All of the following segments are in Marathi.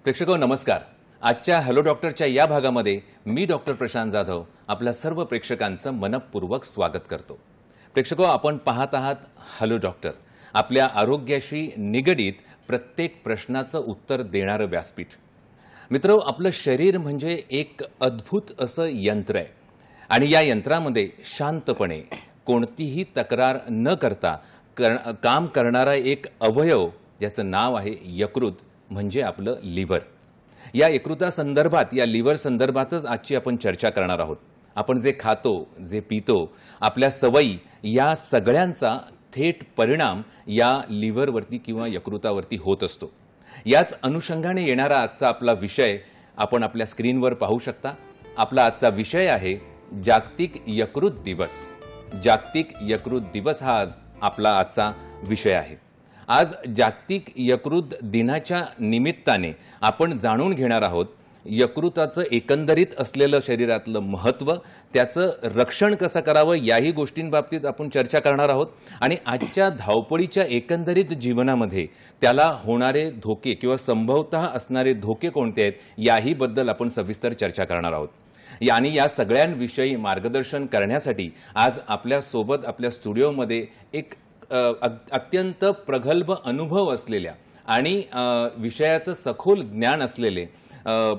प्रेक्षको नमस्कार। आजच्या हॅलो डॉक्टरच्या या भागामध्ये मी डॉक्टर प्रशांत जाधव आपल्या सर्व प्रेक्षकांचं मनपूर्वक स्वागत करतो। प्रेक्षको, आपण पाहत आहात हॅलो डॉक्टर, आपल्या आरोग्याशी निगडित प्रत्येक प्रश्नाचं उत्तर देणारं व्यासपीठ। मित्रो, आपलं शरीर म्हणजे एक अद्भुत असं यंत्र आहे आणि या यंत्रामध्ये शांतपणे कोणतीही तक्रार न करता काम करणारा एक अवयव ज्याचं नाव आहे यकृत, म्हणजे आपलं लिव्हर। या यकृतासंदर्भात, या लिव्हर संदर्भातच आजची आपण चर्चा करणार आहोत। आपण जे खातो, जे पितो, आपल्या सवयी, या सगळ्यांचा थेट परिणाम या लिव्हरवरती किंवा यकृतावरती होत असतो। याच अनुषंगाने येणारा आजचा आपला विषय आपण आपल्या स्क्रीनवर पाहू शकता। आपला आजचा विषय आहे जागतिक यकृत दिवस। जागतिक यकृत दिवस हा आज आपला आजचा विषय आहे। आज जागतिक यकृत दिनाच्या निमित्ताने आपण जाणून घेणार आहोत यकृताचं एकंदरीत असलेलं शरीरातलं महत्त्व, त्याचं रक्षण कसं करावं, याही गोष्टींबाबतीत आपण चर्चा करणार आहोत आणि आजच्या धावपळीच्या एकंदरीत जीवनामध्ये त्याला होणारे धोके किंवा संभवतः असणारे धोके कोणते आहेत, याही बद्दल आपण सविस्तर चर्चा करणार आहोत। आणि या सगळ्यांविषयी मार्गदर्शन करण्यासाठी आज आपल्या सोबत आपल्या स्टुडिओमध्ये एक अत्यंत प्रगल्भ अनुभव असलेल्या आणि विषयाचं सखोल ज्ञान असलेले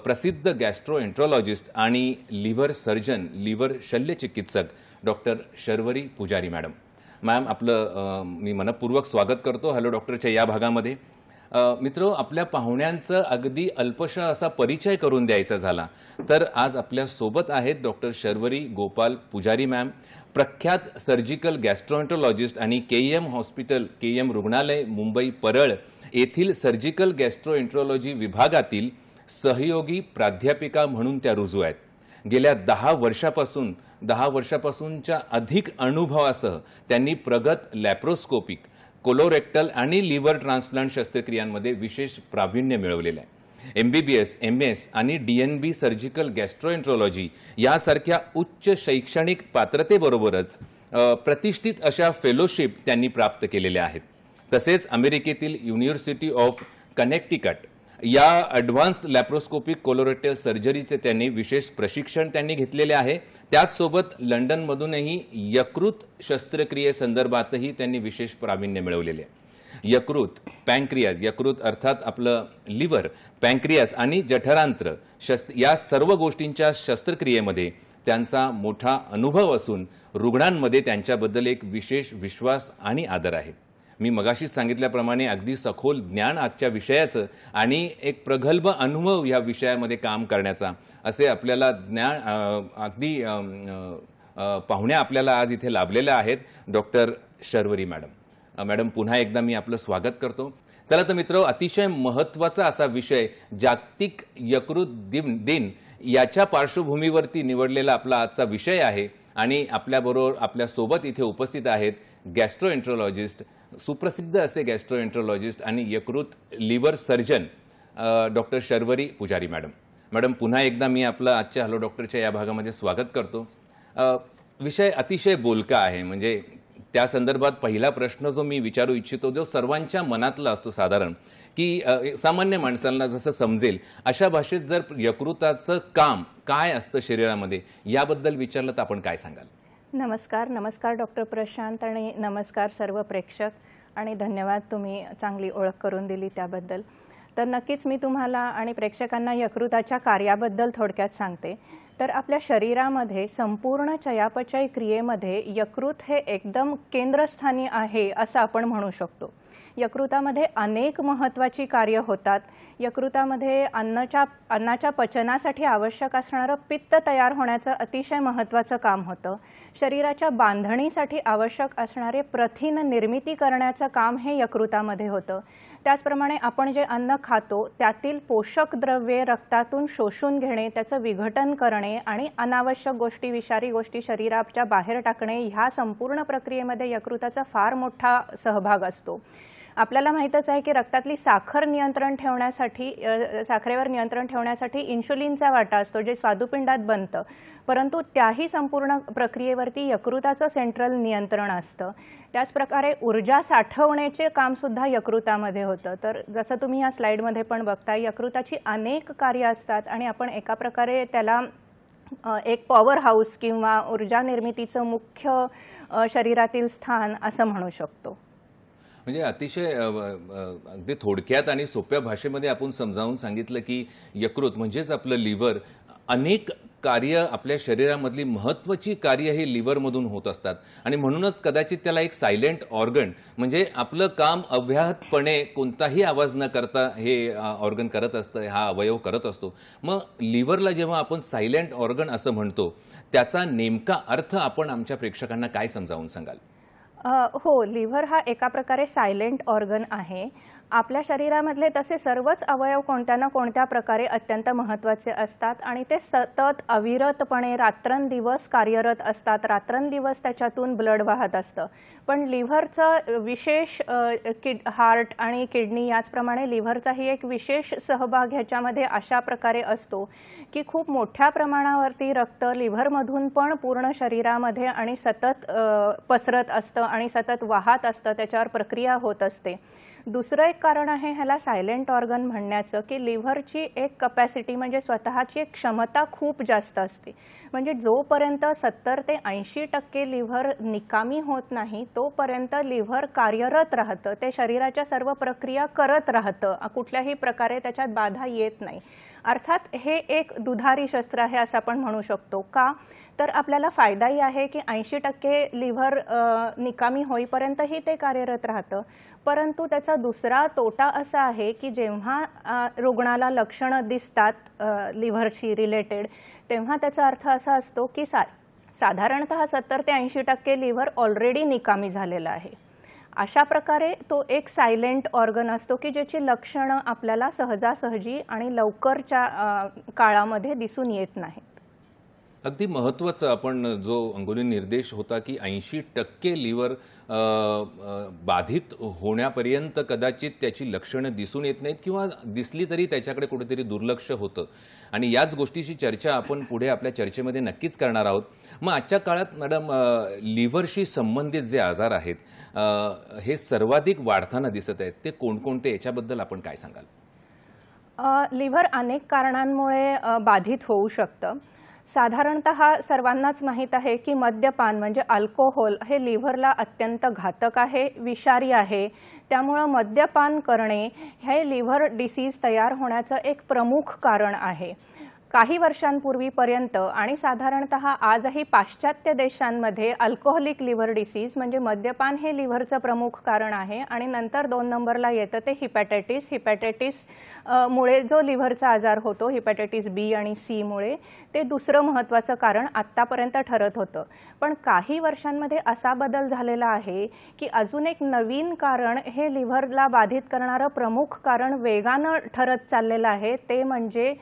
प्रसिद्ध गॅस्ट्रोएंट्रोलॉजिस्ट आणि लिव्हर सर्जन, लिव्हर शल्यचिकित्सक डॉक्टर शर्वरी पुजारी मॅडम। मॅम, आपलं मी मनपूर्वक स्वागत करतो हॅलो डॉक्टरच्या या भागामध्ये। मित्रो, आपल्या पाहुण्यांचं अगदी अल्पशा असा परिचय करून द्यायचा झाला तर आज आपल्या सोबत आहेत डॉक्टर शर्वरी गोपाल पुजारी मॅम, प्रख्यात सर्जिकल गॅस्ट्रोएंट्रोलॉजिस्ट आणि केईएम हॉस्पिटल, केईएम रुग्णालय मुंबई परळ येथील सर्जिकल गॅस्ट्रोएंट्रोलॉजी विभागातील सहयोगी प्राध्यापिका म्हणून त्या रुजू आहेत। गेल्या 10 वर्षापासूनच्या अधिक अनुभवासह त्यांनी प्रगत लॅप्रोस्कोपिक, कोलोरेक्टल आणि लिव्हर ट्रान्सप्लांट शस्त्रक्रियांमध्ये विशेष प्रावीण्य मिळवलेलं आहे। MBBS, MS आणि DNB सर्जिकल गॅस्ट्रोएंट्रोलॉजी यासारख्या उच्च शैक्षणिक पात्रतेबरोबरच प्रतिष्ठित अशा फेलोशिप त्यांनी प्राप्त केलेल्या आहेत। तसेच अमेरिकेतील युनिव्हर्सिटी ऑफ कनेक्टिकट या ॲडव्हान्स्ड लॅप्रोस्कोपिक कोलोरेक्टल सर्जरीचे त्यांनी विशेष प्रशिक्षण त्यांनी घेतलेले आहे। त्याचसोबत लंडनमधूनही यकृत शस्त्रक्रियेसंदर्भातही त्यांनी विशेष प्रावीण्य मिळवलेले आहे। यकृत, पॅन्क्रियाज, यकृत अर्थात आपलं लिव्हर, पॅन्क्रियाज आणि जठरांत्र या सर्व गोष्टींच्या शस्त्रक्रियेमध्ये त्यांचा मोठा अनुभव असून रुग्णांमध्ये त्यांच्याबद्दल एक विशेष विश्वास आणि आदर आहे। मी मगाशीच सांगितल्याप्रमाणे अगदी सखोल ज्ञान आजच्या विषयाचं आणि एक प्रगल्भ अनुभव या विषयामध्ये काम करण्याचा, असे आपल्याला ज्ञान अगदी पाहुण्या आपल्याला आज इथे लाभलेल्या आहेत डॉक्टर शर्वरी मॅडम। मॅडम, पुन्हा एकदा मी आपलं स्वागत करतो। चला तर मित्रो, अतिशय महत्त्वाचा असा विषय जागतिक यकृत दिन याच्या पार्श्वभूमीवरती निवडलेला आपला आजचा विषय आहे आणि आपल्याबरोबर आपल्यासोबत इथे उपस्थित आहेत गॅस्ट्रोएंट्रोलॉजिस्ट, सुप्रसिद्ध असे गॅस्ट्रोएंट्रोलॉजिस्ट आणि यकृत लिव्हर सर्जन डॉक्टर शर्वरी पुजारी मॅडम। मॅडम, पुन्हा एकदा मी आपलं आजच्या हॅलो डॉक्टरच्या या भागामध्ये स्वागत करतो। विषय अतिशय बोलका आहे, म्हणजे त्या संदर्भात पहिला प्रश्न जो मी विचारू इच्छितो, जो सर्वांच्या मनातला असतो साधारण, की सामान्य माणसांना जसं समजेल अशा भाषेत जर यकृताचं काम काय असतं शरीरामध्ये, याबद्दल विचारलं तर आपण काय सांगाल? नमस्कार डॉक्टर प्रशांत आणि नमस्कार सर्व प्रेक्षक, आणि धन्यवाद तुम्ही चांगली ओळख करून दिली त्याबद्दल। तर नक्कीच मी तुम्हाला आणि प्रेक्षकांना यकृताच्या कार्याबद्दल थोडक्यात सांगते। तर आपल्या शरीरामध्ये संपूर्ण चयापचय क्रियेमध्ये यकृत हे एकदम केंद्रस्थानी आहे असं आपण म्हणू शकतो। यकृतामध्ये अनेक महत्त्वाची कार्य होतात। यकृतामध्ये अन्नाच्या पचनासाठी आवश्यक असणारं पित्त तयार होण्याचं अतिशय महत्त्वाचं काम होतं। शरीराच्या बांधणीसाठी आवश्यक असणारे प्रथिन निर्मिती करण्याचं काम हे यकृतामध्ये होतं। त्याचप्रमाणे आपण जे अन्न खातो त्यातील पोषक द्रव्ये रक्तातून शोषून घेणे, त्याचं विघटन करणे आणि अनावश्यक गोष्टी, विषारी गोष्टी शरीराच्या बाहेर टाकणे, ह्या संपूर्ण प्रक्रियेमध्ये यकृताचा फार मोठा सहभाग असतो। आपल्याला माहीतच आहे की रक्तातली साखर नियंत्रण ठेवण्यासाठी साखरेवर नियंत्रण ठेवण्यासाठी इन्शुलिनचा वाटा असतो जे स्वादुपिंडात बनतं, परंतु त्याही संपूर्ण प्रक्रियेवरती यकृताचं सेंट्रल नियंत्रण असतं. त्याचप्रकारे ऊर्जा साठवण्याचे कामसुद्धा यकृतामध्ये होतं. तर जसं तुम्ही या स्लाईडमध्ये पण बघताय, यकृताची अनेक कार्य असतात आणि आपण एका प्रकारे त्याला एक पॉवर हाऊस किंवा ऊर्जा निर्मितीचं मुख्य शरीरातील स्थान असं म्हणू शकतो. म्हणजे अतिशय अगदी थोडक्यात आणि सोप्या भाषेमध्ये आपण समजावून सांगितलं की यकृत म्हणजेच आपलं लिव्हर अनेक कार्य आपल्या शरीरामधली महत्त्वाची कार्य हे लिव्हरमधून होत असतात आणि म्हणूनच कदाचित त्याला एक सायलेंट ऑर्गन म्हणजे आपलं काम अव्याहतपणे कोणताही आवाज न करता हे ऑर्गन करत असतं, हा अवयव करत असतो. मग लिव्हरला जेव्हा आपण सायलेंट ऑर्गन असं म्हणतो त्याचा नेमका अर्थ आपण आमच्या प्रेक्षकांना काय समजावून सांगाल? हो, लिव्हर हा एका प्रकारे सायलेंट ऑर्गन आहे. आपल्या शरीरामधले तसे सर्वच अवयव कोणत्या ना कोणत्या प्रकारे अत्यंत महत्त्वाचे असतात आणि ते सतत अविरतपणे रात्रंदिवस कार्यरत असतात. रात्रंदिवस त्याच्यातून ब्लड वाहत असतं. पण लिव्हरचं विशेष हार्ट आणि किडनी याचप्रमाणे लिव्हरचाही एक विशेष सहभाग ह्याच्यामध्ये अशा प्रकारे असतो की खूप मोठ्या प्रमाणावरती रक्त लिव्हरमधून पण पूर्ण शरीरामध्ये आणि सतत पसरत असतं आणि सतत वाहत असतं, त्याच्यावर प्रक्रिया होत असते. दुसरं एक कारण आहे ह्याला सायलेंट ऑर्गन म्हणण्याचं की लिव्हरची एक कपॅसिटी म्हणजे स्वतःची एक क्षमता खूप जास्त असते. म्हणजे जोपर्यंत 70 ते 80% लिव्हर निकामी होत नाही तोपर्यंत लिव्हर कार्यरत राहतं, ते शरीराच्या सर्व प्रक्रिया करत राहतं, कुठल्याही प्रकारे त्याच्यात बाधा येत नाही. अर्थात हे एक दुधारी शस्त्र आहे असं आपण म्हणू शकतो. का तर आपल्याला फायदाही आहे की 80% लिव्हर निकामी होईपर्यंतही ते कार्यरत राहतं. परंतु त्याचा दुसरा तोटा असा आहे की जेव्हा रुग्णाला लक्षणं दिसतात लिव्हरशी रिलेटेड तेव्हा त्याचा अर्थ असा असतो की साधारणतः 70 ते 80% लिव्हर ऑलरेडी निकामी झालेला आहे. अशा प्रकारे तो एक सायलेंट ऑर्गन असतो की ज्याची लक्षणं आपल्याला सहजासहजी आणि लवकरच्या काळामध्ये दिसून येत नाहीत. अगदी महत्त्वाचं आपण जो अंगुली निर्देश होता की 80% लिव्हर बाधित होण्यापर्यंत कदाचित त्याची लक्षणं दिसून येत नाहीत किंवा दिसली तरी त्याच्याकडे कुठेतरी दुर्लक्ष होतं आणि याच गोष्टीची चर्चा आपण पुढे आपल्या चर्चेमध्ये नक्कीच करणार आहोत. मग आजच्या काळात मॅडम लिव्हरशी संबंधित जे आजार आहेत हे सर्वाधिक वाढताना दिसत आहेत, ते कोणकोणते याच्याबद्दल आपण काय सांगाल? लिव्हर अनेक कारणांमुळे बाधित होऊ शकतं. साधारणतः सर्वांनाच माहीत आहे की मद्यपान म्हणजे अल्कोहोल हे लिव्हरला अत्यंत घातक आहे, विषारी आहे. त्यामुळे मद्यपान करणे हे लिव्हर डिसीज तयार होण्याचं एक प्रमुख कारण आहे. काही वर्षांपूर्वीपर्यंत आणि साधारणतः आजही पाश्चात्य देशांमध्ये अल्कोहोलिक लिव्हर डिसीज म्हणजे मद्यपान हे लिव्हरचं प्रमुख कारण आहे आणि नंतर 2 नंबरला येतं ते हिपॅटायटिस मुळे जो लिव्हरचा आजार होतो, हिपॅटायटिस बी आणि सी मुळे, ते दुसरं महत्त्वाचं कारण आत्तापर्यंत ठरत होतं. पण काही वर्षांमध्ये असा बदल झालेला आहे की अजून एक नवीन कारण हे लिव्हरला बाधित करणारं प्रमुख कारण वेगानं ठरत चाललेलं आहे. ते म्हणजे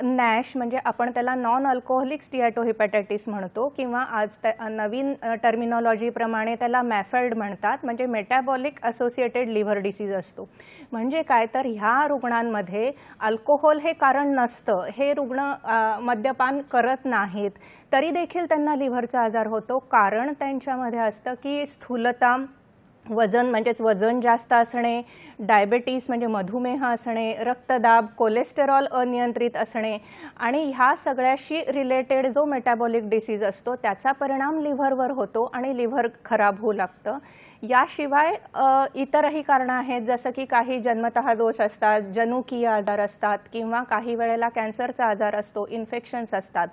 नॅश म्हणजे आपण त्याला नॉन अल्कोहोलिक स्टिएटोहिपॅटायटिस म्हणतो किंवा आज नवीन टर्मिनॉलॉजीप्रमाणे त्याला मॅफेल्ड म्हणतात, म्हणजे मेटाबॉलिक असोसिएटेड लिव्हर डिसीज असतो. म्हणजे काय तर ह्या रुग्णांमध्ये अल्कोहोल हे कारण नसतं, हे रुग्ण मद्यपान करत नाहीत तरी देखील त्यांना लिव्हरचा आजार होतो. कारण त्यांच्यामध्ये असतं की स्थूलता, वजन म्हणजेच वजन जास्त असणे, डायबेटीस म्हणजे मधुमेह असणे, रक्तदाब, कोलेस्टेरॉल अनियंत्रित असणे आणि ह्या सगळ्याशी रिलेटेड जो मेटाबॉलिक डिसीज असतो त्याचा परिणाम लिव्हरवर होतो आणि लिव्हर खराब होऊ लागतं. याशिवाय इतरही कारणं आहेत, जसं की काही जन्मतः दोष असतात, जनुकीय आजार असतात किंवा काही वेळेला कॅन्सरचा आजार असतो, इन्फेक्शन्स असतात.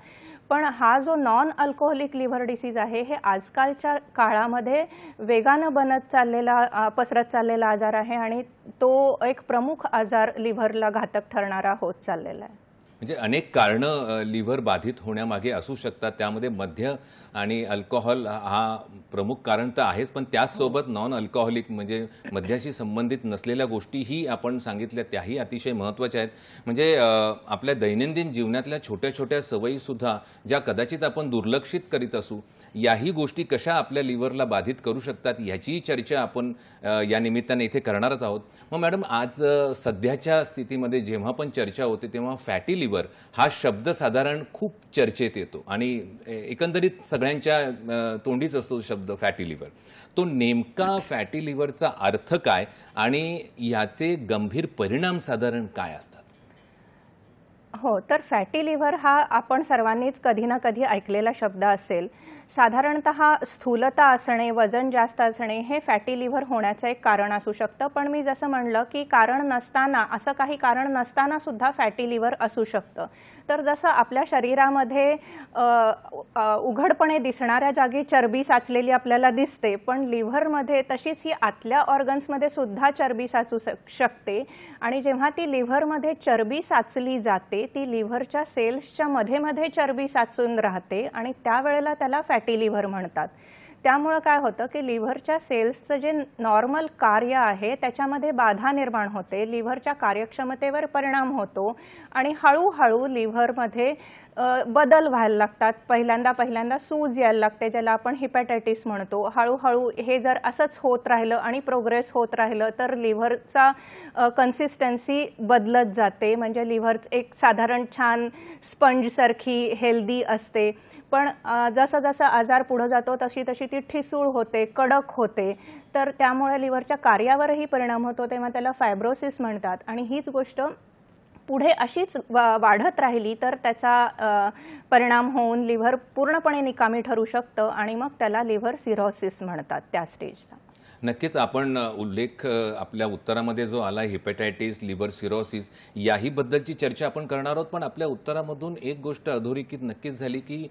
पण हा जो नॉन अल्कोहोलिक लिव्हर डिसीज आहे हे आजकालच्या काळामध्ये वेगानं पसरत चाललेला आजार आहे आणि तो एक प्रमुख आजार लिव्हरला घातक ठरणारा होत चाललेला आहे. म्हणजे अनेक कारणं लिव्हर बाधित होण्यामागे असू शकतात, त्यामध्ये मद्य आणि अल्कोहोल हा प्रमुख कारण तर आहेच, पण त्याचसोबत नॉन अल्कोहोलिक म्हणजे मद्याशी संबंधित नसलेल्या गोष्टीही आपण सांगितल्या, त्याही अतिशय महत्त्वाच्या आहेत. म्हणजे आपल्या दैनंदिन जीवनातल्या छोट्या छोट्या सवयीसुद्धा ज्या कदाचित आपण दुर्लक्षित करीत असू, याही गोष्टी कशा आपल्या लिव्हरला बाधित करू शकतात याचीही चर्चा आपण या निमित्ताने इथे करणारच आहोत. मग मॅडम, आज सध्याच्या स्थितीमध्ये जेव्हा पण चर्चा होते तेव्हा फॅटी लिव्हर हा शब्द साधारण खूप चर्चेत येतो आणि एकंदरीत सगळ्यांच्या तोंडीच असतो शब्द फॅटी लिव्हर. तो नेमका फॅटी लिव्हरचा अर्थ काय आणि याचे गंभीर परिणाम साधारण काय असतात? हो, तर फॅटी लिव्हर हा आपण सर्वांनीच कधी ना कधी ऐकलेला शब्द असेल. साधारणतः स्थूलता असणे, वजन जास्त असणे हे फॅटी लिव्हर होण्याचं एक कारण असू शकतं. पण मी जसं म्हणलं की कारण नसताना, असं काही कारण नसताना सुद्धा फॅटी लिव्हर असू शकतं. तर जसं आपल्या शरीरामध्ये उघडपणे दिसणाऱ्या जागी चरबी साचलेली आपल्याला दिसते, पण लिव्हरमध्ये तशीच ही आतल्या ऑर्गन्समध्ये सुद्धा चरबी साचू शकते. आणि जेव्हा ती लिव्हरमध्ये चरबी साचली जाते, ती लिव्हरच्या सेल्सच्या मध्ये चरबी साचून राहते आणि त्यावेळेला त्याला फॅटी लिव्हर म्हणतात. त्यामुळे काय होतं की लिव्हरच्या सेल्सचं जे नॉर्मल कार्य आहे त्याच्यामध्ये बाधा निर्माण होते, लिव्हरच्या कार्यक्षमतेवर परिणाम होतो आणि हळूहळू लिव्हरमध्ये बदल व्हायला लागतात. पहिल्यांदा सूज यायला लागते, ज्याला आपण हिपॅटायटिस म्हणतो. हळूहळू हे जर असंच होत राहिलं आणि प्रोग्रेस होत राहिलं तर लिव्हरचा कन्सिस्टन्सी बदलत जाते. म्हणजे लिव्हर एक साधारण छान स्पंजसारखी हेल्दी असते, पण जसं जसं आजार पुढे जातो तशी ती ठिसूळ होते, कडक होते. तर त्यामुळे लिव्हरच्या कार्यावरही परिणाम होतो, तेव्हा त्याला फायब्रोसिस म्हणतात. आणि हीच गोष्ट पुढे अशीच वाढत राहिली तर त्याचा परिणाम होऊन लिव्हर पूर्णपणे निकामी ठरू शकतं आणि मग त्याला लिव्हर सिरोसिस म्हणतात त्या स्टेजला. नक्कीच आपण उल्लेख आपल्या उत्तरामध्ये जो आला हिपॅटायटिस, लिव्हर सिरोसिस याही बद्दलची चर्चा आपण करणार आहोत. पण आपल्या उत्तरामधून एक गोष्ट अधोरेखित नक्कीच झाली की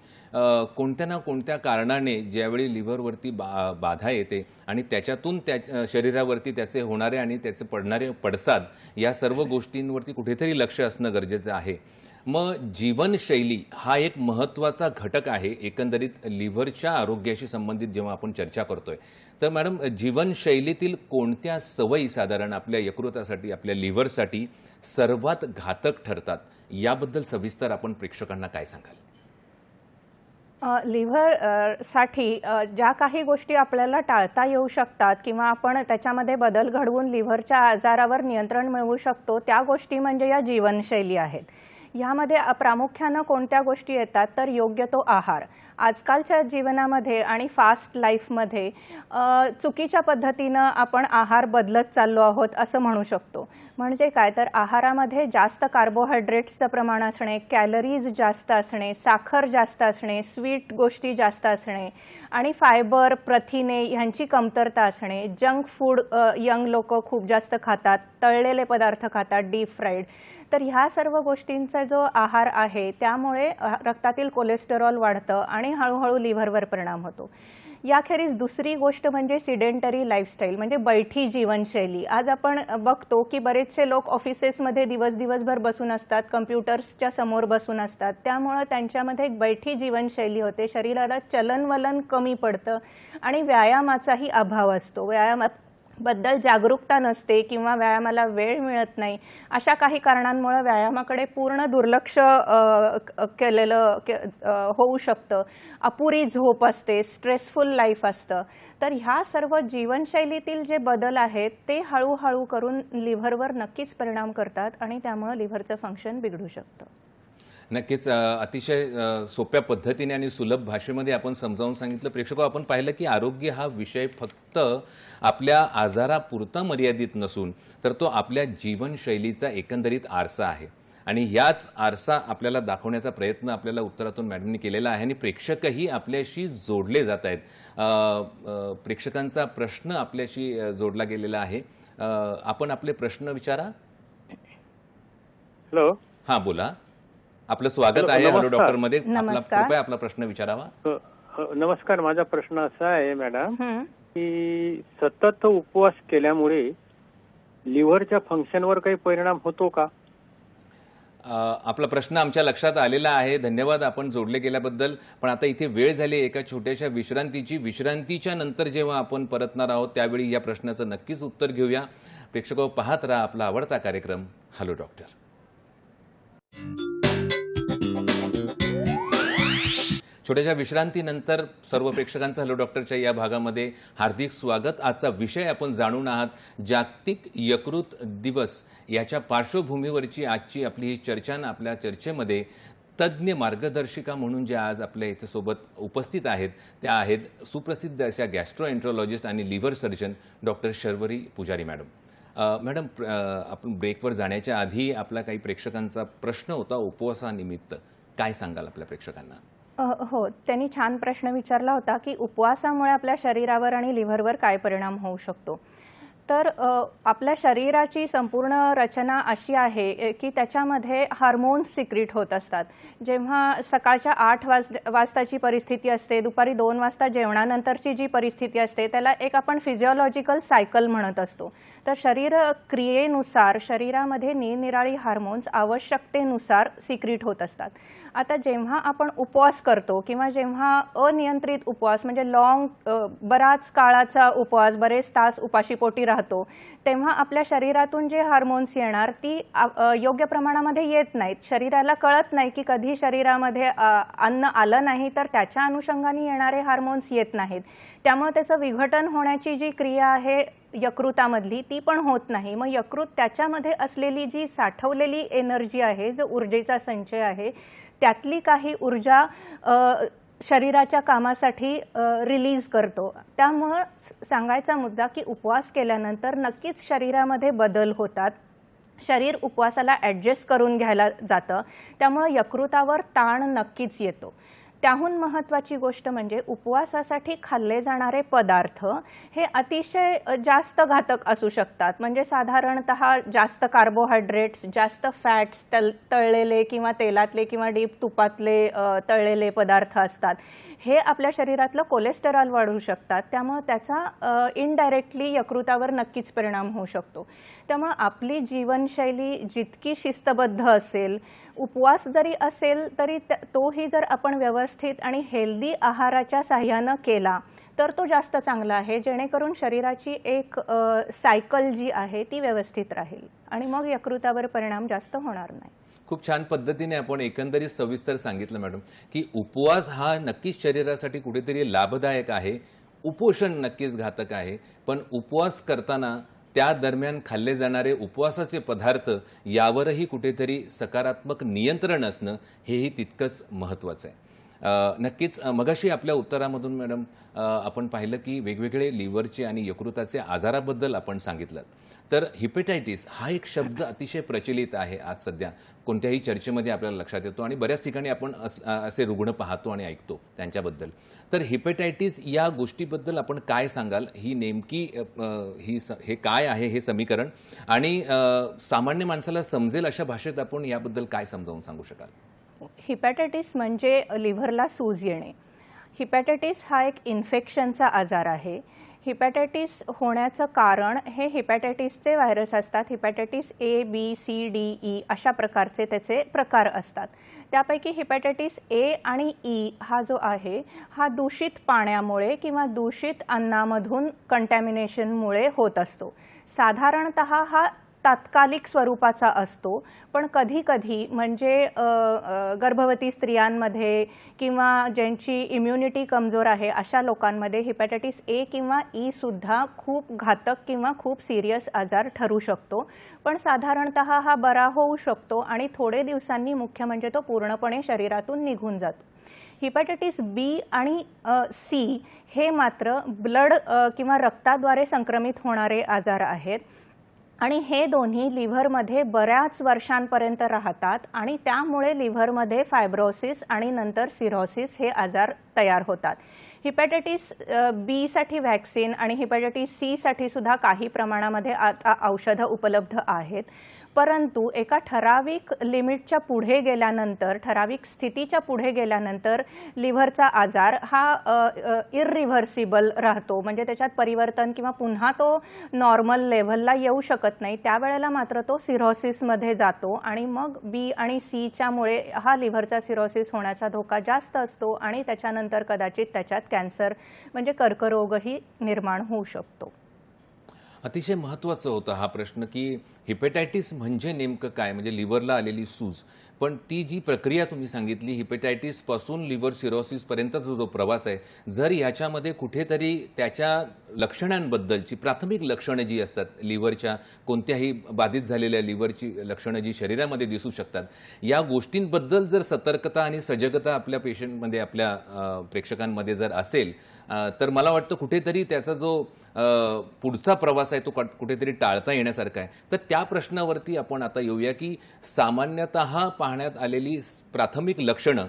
कोणत्या ना कोणत्या कारणाने ज्यावेळी लिव्हरवरती बाधा येते आणि त्याच्यातून त्या शरीरावरती त्याचे होणारे आणि त्याचे पडणारे पडसाद या सर्व गोष्टींवरती कुठेतरी लक्ष असणं गरजेचं आहे. मग जीवनशैली हा एक महत्त्वाचा घटक आहे एकंदरीत लिव्हरच्या आरोग्याशी संबंधित जेव्हा आपण चर्चा करतोय. तर मॅडम, जीवनशैलीतील कोणत्या सवयी साधारण आपल्या यकृतासाठी, आपल्या लिव्हरसाठी सर्वात घातक ठरतात याबद्दल सविस्तर आपण प्रेक्षकांना काय सांगाल? लिव्हरसाठी ज्या काही गोष्टी आपल्याला टाळता येऊ शकतात किंवा आपण त्याच्यामध्ये बदल घडवून लिव्हरच्या आजारावर नियंत्रण मिळवू शकतो त्या गोष्टी म्हणजे या जीवनशैली आहेत. यामध्ये प्रामुख्यानं कोणत्या गोष्टी येतात तर योग्य तो आहार. आजकालच्या जीवनामध्ये आणि फास्ट लाईफमध्ये चुकीच्या पद्धतीनं आपण आहार बदलत चाललो आहोत असं म्हणू शकतो. म्हणजे काय तर आहारामध्ये जास्त कार्बोहायड्रेट्सचं प्रमाण असणे, कॅलरीज जास्त असणे, साखर जास्त असणे, स्वीट गोष्टी जास्त असणे आणि फायबर, प्रथिने ह्यांची कमतरता असणे. जंक फूड यंग लोक खूप जास्त खातात, तळलेले पदार्थ खातात, डीप फ्राईड. तर ह्या सर्व गोष्टींचा जो आहार आहे त्यामुळे रक्तातील कोलेस्टेरॉल वाढतं आणि हळूहळू लिव्हरवर परिणाम होतो. याखेरीज दुसरी गोष्ट म्हणजे सिडेंटरी लाईफस्टाईल म्हणजे बैठी जीवनशैली. आज आपण बघतो की बरेचसे लोक ऑफिसेसमध्ये दिवसभर बसून असतात, कम्प्युटर्सच्या समोर बसून असतात. त्यामुळे त्यांच्यामध्ये एक बैठी जीवनशैली होते, शरीराला चलनवलन कमी पडतं आणि व्यायामाचाही अभाव असतो. व्यायामाबद्दल जागरूकता नसते किंवा व्यायामाला वेळ मिळत नाही. अशा काही कारणांमुळे व्यायामाकडे पूर्ण दुर्लक्ष केलेलं होऊ शकतं. अपुरी झोप असते, स्ट्रेसफुल लाईफ असतं. तर ह्या सर्व जीवनशैलीतील जे बदल आहेत ते हळूहळू करून लिव्हरवर नक्कीच परिणाम करतात आणि त्यामुळे लिव्हरचं फंक्शन बिघडू शकतं. नक्कीच अतिशय सोप्या पद्धतीने आणि सुलभ भाषेमध्ये आपण समजावून सांगितलं. प्रेक्षको, आपण पाहिलं की आरोग्य हा विषय फक्त आपल्या आजारापुरता मर्यादित नसून तर तो आपल्या जीवनशैलीचा एकंदरीत आरसा आहे आणि याच आरसा आपल्याला दाखवण्याचा प्रयत्न आपल्याला उत्तरातून मॅडमनी केलेला आहे आणि प्रेक्षकही आपल्याशी जोडले जात आहेत. प्रेक्षकांचा प्रश्न आपल्याशी जोडला गेलेला आहे. आपण आपले प्रश्न विचारा. हॅलो. हां, बोला. आपलं स्वागत आहे हॅलो डॉक्टर मध्ये. कृपया आपला प्रश्न विचारावा. नमस्कार. माझा प्रश्न असा आहे मॅडम की सतत उपवास केल्यामुळे लिव्हरच्या फंक्शनवर काही परिणाम होतो का? आपला प्रश्न आमच्या लक्षात आलेला आहे. धन्यवाद आपण जोडले गेल्याबद्दल. पण आता इथे वेळ झाली एका छोट्याशा विश्रांतीची. विश्रांतीच्या नंतर जेव्हा आपण परतणार आहोत त्यावेळी या प्रश्नाचं नक्कीच उत्तर घेऊया. प्रेक्षको, पाहत राहा आपला आवडता कार्यक्रम हॅलो डॉक्टर. छोट्याशा विश्रांतीनंतर सर्व प्रेक्षकांचं हॅलो डॉक्टरच्या या भागामध्ये हार्दिक स्वागत. आजचा विषय आपण जाणून आहात जागतिक यकृत दिवस. याच्या पार्श्वभूमीवरची आजची आपली ही चर्चा ना, आपल्या चर्चेमध्ये तज्ज्ञ मार्गदर्शिका म्हणून ज्या आज आपल्या इथे सोबत उपस्थित आहेत त्या आहेत सुप्रसिद्ध अशा गॅस्ट्रोएंट्रोलॉजिस्ट आणि लिव्हर सर्जन डॉक्टर शर्वरी पुजारी मॅडम. मॅडम, आपण ब्रेकवर जाण्याच्या आधी आपला काही प्रेक्षकांचा प्रश्न होता उपवासानिमित्त. काय सांगाल आपल्या प्रेक्षकांना? हो, त्यांनी छान प्रश्न विचारला होता की उपवासामुळे आपल्या शरीरावर आणि लिव्हरवर काय परिणाम होऊ शकतो. तर आपल्या शरीराची संपूर्ण रचना अशी आहे की त्याच्यामध्ये हार्मोन्स सिक्रीट होत असतात. जेव्हा सकाळच्या 8 वाजताची परिस्थिती असते, दुपारी 2 वाजता जेवणानंतरची जी परिस्थिती असते त्याला एक आपण फिजिओलॉजिकल सायकल म्हणत असतो. तर शरीर क्रियेनुसार शरीरामध्ये निरनिराळी हार्मोन्स आवश्यकतेनुसार सिक्रीट होत असतात. आता जेव्हा आपण उपवास करतो किंवा जेव्हा अनियंत्रित उपवास म्हणजे बराच काळाचा उपवास, बरेच तास उपाशीपोटी राहतो, तेव्हा आपल्या शरीरातून जे हार्मोन्स येणार ती योग्य प्रमाणामध्ये येत नाहीत. शरीराला कळत नाही की कधी शरीरामध्ये अन्न आलं नाही तर त्याच्या अनुषंगाने येणारे हार्मोन्स येत नाहीत. त्यामुळे त्याचं विघटन होण्याची जी क्रिया आहे यकृतामधली ती पण होत नाही. मग यकृत त्याच्यामध्ये असलेली जी साठवलेली एनर्जी आहे, जो ऊर्जेचा संचय आहे, त्यातली काही ऊर्जा शरीराच्या कामासाठी रिलीज करतो. त्यामुळं सांगायचा मुद्दा की उपवास केल्यानंतर नक्कीच शरीरामध्ये बदल होतात. शरीर उपवासाला ॲडजस्ट करून घ्यायला जातं. त्यामुळं यकृतावर ताण नक्कीच येतो. त्याहून महत्त्वाची गोष्ट म्हणजे उपवासासाठी खाल्ले जाणारे पदार्थ हे अतिशय जास्त घातक असू शकतात. म्हणजे साधारणतः जास्त कार्बोहायड्रेट्स, जास्त फॅट्स, तळलेले किंवा तेलातले किंवा डीप तुपातले तळलेले पदार्थ असतात. हे आपल्या शरीरातलं कोलेस्टेरॉल वाढवू शकतात. त्यामुळे त्याचा इनडायरेक्टली यकृतावर नक्कीच परिणाम होऊ शकतो. त्यामुळे आपली जीवनशैली जितकी शिस्तबद्ध असेल, उपवास जरी असेल तरी तोही जर आपण व्यवस्थित आणि हेल्दी आहाराच्या साह्यानं केला तर तो जास्त चांगला आहे, जेणेकरून शरीराची एक सायकल जी आहे ती व्यवस्थित राहील आणि मग यकृतावर परिणाम जास्त होणार नाही. खूप छान पद्धतीने आपण एकंदरीत सविस्तर सांगितलं मॅडम की उपवास हा नक्कीच शरीरासाठी कुठेतरी लाभदायक आहे, उपोषण नक्कीच घातक आहे, पण उपवास करताना त्या दरम्यान खाल्ले जाणारे उपवासाचे पदार्थ यावरही कुठेतरी सकारात्मक नियंत्रण असणं हेही तितकंच महत्त्वाचं आहे. नक्कीच मगाशी आपल्या उत्तरामधून मॅडम आपण पाहिलं की वेगवेगळे लिव्हरचे आणि यकृताचे आजाराबद्दल आपण सांगितलं. तर हिपॅटायटिस हा एक शब्द अतिशय प्रचलित आहे आज सध्या. कोणत्याही चर्चेमध्ये आपल्याला लक्षात येतो आणि बऱ्याच ठिकाणी आपण असे रुग्ण पाहतो आणि ऐकतो त्यांच्याबद्दल. तर हिपॅटायटिस या गोष्टीबद्दल आपण काय सांगाल? ही नेमकी हे काय आहे हे समीकरण आणि सामान्य माणसाला समजेल अशा भाषेत आपण याबद्दल काय समजावून सांगू शकाल? हिपॅटायटिस म्हणजे लिव्हरला सूज येणे. हिपॅटायटिस हा एक इन्फेक्शनचा आजार आहे. हिपॅटायटिस होण्याचं कारण हे हिपॅटायटिसचे व्हायरस असतात. Hepatitis A, B, C, D, E अशा प्रकारचे त्याचे प्रकार असतात. त्यापैकी हिपॅटायटिस A आणि E हा जो आहे हा दूषित पाण्यामुळे किंवा दूषित अन्नामधून कंटॅमिनेशनमुळे होत असतो. साधारणतः हा तात्कालिक स्वरूपाचा असतो, पण कधी-कधी म्हणजे गर्भवती स्त्रियांमध्ये किंवा ज्यांची इम्युनिटी कमजोर आहे अशा लोकांमध्ये हिपॅटायटिस A किंवा E सुद्धा खूप घातक किंवा खूप सिरियस आजार ठरू शकतो. पण साधारणतः हा बरा होऊ शकतो आणि थोडे दिवसांनी मुख्य म्हणजे तो पूर्णपणे शरीरातून निघून जातो. हिपॅटायटिस B आणि C हे मात्र ब्लड किंवा रक्ताद्वारे संक्रमित होणारे आजार आहेत आणि हे दोन्ही लिव्हरमध्ये बऱ्याच वर्षांपर्यंत राहतात आणि त्यामुळे लिव्हरमध्ये फायब्रोसिस आणि नंतर सिरोसिस हे आजार तयार होतात. हिपॅटायटिस B साठी व्हॅक्सिन आणि हिपॅटायटिस C साठी सुद्धा काही प्रमाणामध्ये आता औषधं उपलब्ध आहेत. परंतु एका ठराविक लिमिटच्या पुढे गेल्यानंतर, ठराविक स्थितीच्या पुढे गेल्यानंतर लिव्हरचा आजार हा इररिव्हर्सिबल राहतो. म्हणजे त्याच्यात परिवर्तन किंवा पुन्हा तो नॉर्मल लेव्हलला येऊ शकत नाही. त्यावेळेला मात्र तो सिरोसिसमध्ये जातो आणि मग B आणि Cच्यामुळे हा लिव्हरचा सिरोसिस होण्याचा धोका जास्त असतो आणि त्याच्यानंतर कदाचित त्याच्यात कॅन्सर म्हणजे कर्करोगही निर्माण होऊ शकतो. अतिशय महत्त्वाचा होता हा प्रश्न की हिपॅटायटिस म्हणजे नेमकं काय, म्हणजे लिव्हरला आलेली सूज. पण ती जी प्रक्रिया तुम्ही सांगितली हिपेटायटिस पासून लिव्हर सिरोसिस पर्यंतचा जो प्रवास आहे, जर याच्यामध्ये कुठेतरी त्याच्या लक्षणांबद्दलची प्राथमिक लक्षणं जी असतात, लिव्हरच्या कोणत्याही बाधित झालेल्या लिव्हरची लक्षणं जी शरीरामध्ये दिसू शकतात, या गोष्टींबद्दल जर सतर्कता आणि सजगता आपल्या पेशंटमध्ये, आपल्या प्रेक्षकांमध्ये जर असेल, तर मला वाटतं कुठेतरी त्याचा जो पुढचा प्रवास आहे तो कुठेतरी टाळता येण्यासारखा आहे. तर त्या प्रश्नावरती आपण आता येऊया की सामान्यतः पाहण्यात आलेली प्राथमिक लक्षणं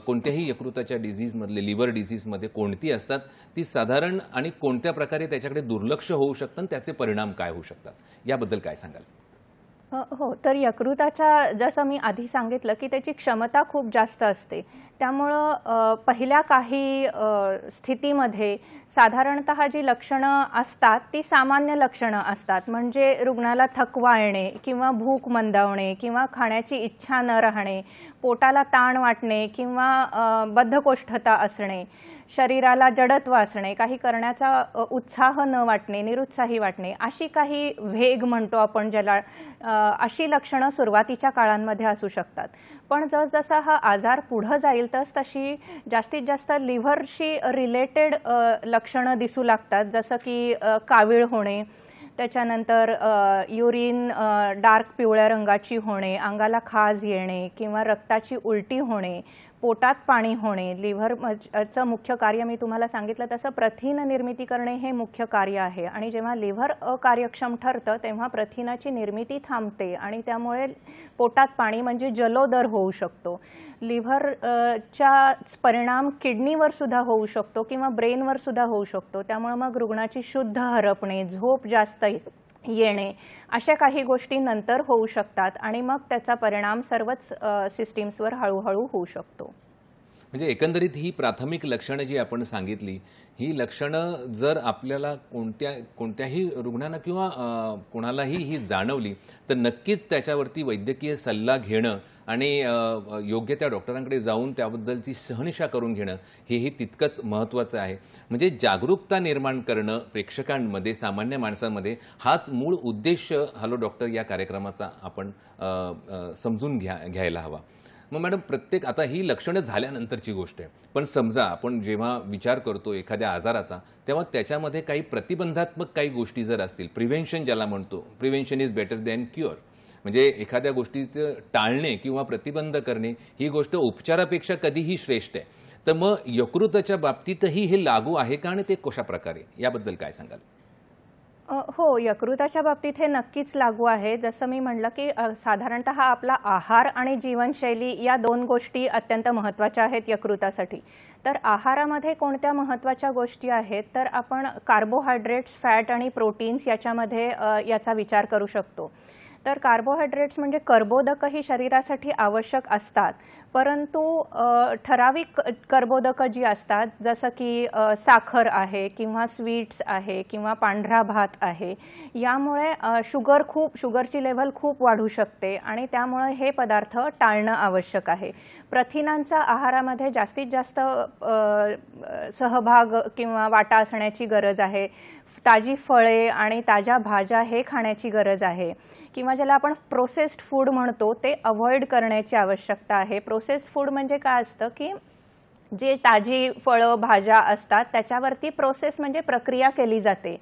कोणत्याही यकृताच्या डिझीजमधले, लिव्हर डिझीजमध्ये कोणती असतात, ती साधारण आणि कोणत्या प्रकारे त्याच्याकडे दुर्लक्ष होऊ शकतं आणि त्याचे परिणाम काय होऊ शकतात, याबद्दल काय सांगाल? हो, तर यकृताच्या जसं मी आधी सांगितलं की त्याची क्षमता खूप जास्त असते. त्यामुळं पहिल्या काही स्थितीमध्ये साधारणतः जी लक्षणं असतात ती सामान्य लक्षणं असतात. म्हणजे रुग्णाला थकवा येणे किंवा भूक मंदावणे किंवा खाण्याची इच्छा न राहणे, पोटाला ताण वाटणे किंवा बद्धकोष्ठता असणे, शरीराला जडत्व असणे, काही करण्याचा उत्साह न वाटणे, निरुत्साही वाटणे, अशी काही वेग म्हणतो आपण ज्याला, अशी लक्षणं सुरुवातीच्या काळांमध्ये असू शकतात. पण जसजसा हा आजार पुढे जाईल तशी जास्तीत जास्त लिव्हरशी रिलेटेड लक्षणं दिसू लागतात. जसं की कावीळ होणे, त्याच्यानंतर युरिन डार्क पिवळ्या रंगाची होणे, अंगाला खाज येणे किंवा रक्ताची उलटी होणे, पोटात पाणी होणे. लिव्हरचं मुख्य कार्य मी तुम्हाला सांगितलं तसं प्रथिन निर्मिती करणे हे मुख्य कार्य आहे आणि जेव्हा लिव्हर अकार्यक्षम ठरतं तेव्हा प्रथिनाची निर्मिती थांबते आणि त्यामुळे पोटात पाणी म्हणजे जलोदर होऊ शकतो. लिव्हरचा परिणाम किडनीवर सुद्धा होऊ शकतो किंवा ब्रेनवर सुद्धा होऊ शकतो. त्यामुळे मग रुग्णाची शुद्ध हरपणे, झोप जास्त येणे, अशा काही गोष्टी नंतर होऊ शकतात आणि मग त्याचा परिणाम सर्वच सिस्टीम्सवर हळूहळू होऊ शकतो. म्हणजे एकंदरीत ही प्राथमिक लक्षणं जी आपण सांगितली, ही लक्षणं जर आपल्याला कोणत्याही रुग्णांना किंवा कोणालाही ही जाणवली तर नक्कीच त्याच्यावरती वैद्यकीय सल्ला घेणं आणि योग्य त्या डॉक्टरांकडे जाऊन त्याबद्दलची शहानिशा करून घेणं हेही तितकंच महत्त्वाचं आहे. म्हणजे जागरूकता निर्माण करणं प्रेक्षकांमध्ये, सामान्य माणसांमध्ये, हाच मूळ उद्देश हॅलो डॉक्टर या कार्यक्रमाचा आपण समजून घ्यायला हवा. मग मॅडम, आता ही लक्षणं झाल्यानंतरची गोष्ट आहे, पण समजा आपण जेव्हा विचार करतो एखाद्या आजाराचा तेव्हा त्याच्यामध्ये काही प्रतिबंधात्मक काही गोष्टी जर असतील, प्रिव्हेन्शन ज्याला म्हणतो, prevention is better than cure, म्हणजे एखाद्या गोष्टीचं टाळणे किंवा प्रतिबंध करणे ही गोष्ट उपचारापेक्षा कधीही श्रेष्ठ आहे. तर मग यकृताच्या बाबतीतही हे लागू आहे का आणि ते कशा प्रकारे, याबद्दल काय सांगाल? हो, यकृताच्या बाबतीत हे नक्कीच लागू आहे. जसं मी म्हटलं की साधारणतः आपला आहार आणि जीवनशैली या दोन गोष्टी अत्यंत महत्त्वाच्या आहेत यकृतासाठी. तर आहारामध्ये कोणत्या महत्त्वाच्या गोष्टी आहेत तर आपण कार्बोहायड्रेट्स, फॅट आणि प्रोटीन्स याच्यामध्ये याचा विचार करू शकतो. तर कार्बोहायड्रेट्स म्हणजे कर्बोदकं शरीरासाठी आवश्यक असतात, परंतु ठराविक कर्बोदकं जी असतात जसं की साखर आहे किंवा स्वीट्स आहे किंवा पांढरा भात आहे, यामुळे शुगरची लेव्हल खूप वाढू शकते आणि त्यामुळे हे पदार्थ टाळणं आवश्यक आहे. प्रथिनांचा आहारामध्ये जास्तीत जास्त सहभाग किंवा वाटा असण्याची गरज आहे. ताजी फळे आणि ताज्या भाज्या हे खाण्याची गरज आहे किंवा ज्याला आपण प्रोसेस्ड फूड म्हणतो ते अवॉइड करण्याची आवश्यकता आहे. प्रोसेस्ड फूड म्हणजे काय असतं की जे ताजी फळं भाज्या असतात त्याच्यावरती प्रोसेस म्हणजे प्रक्रिया केली जाते,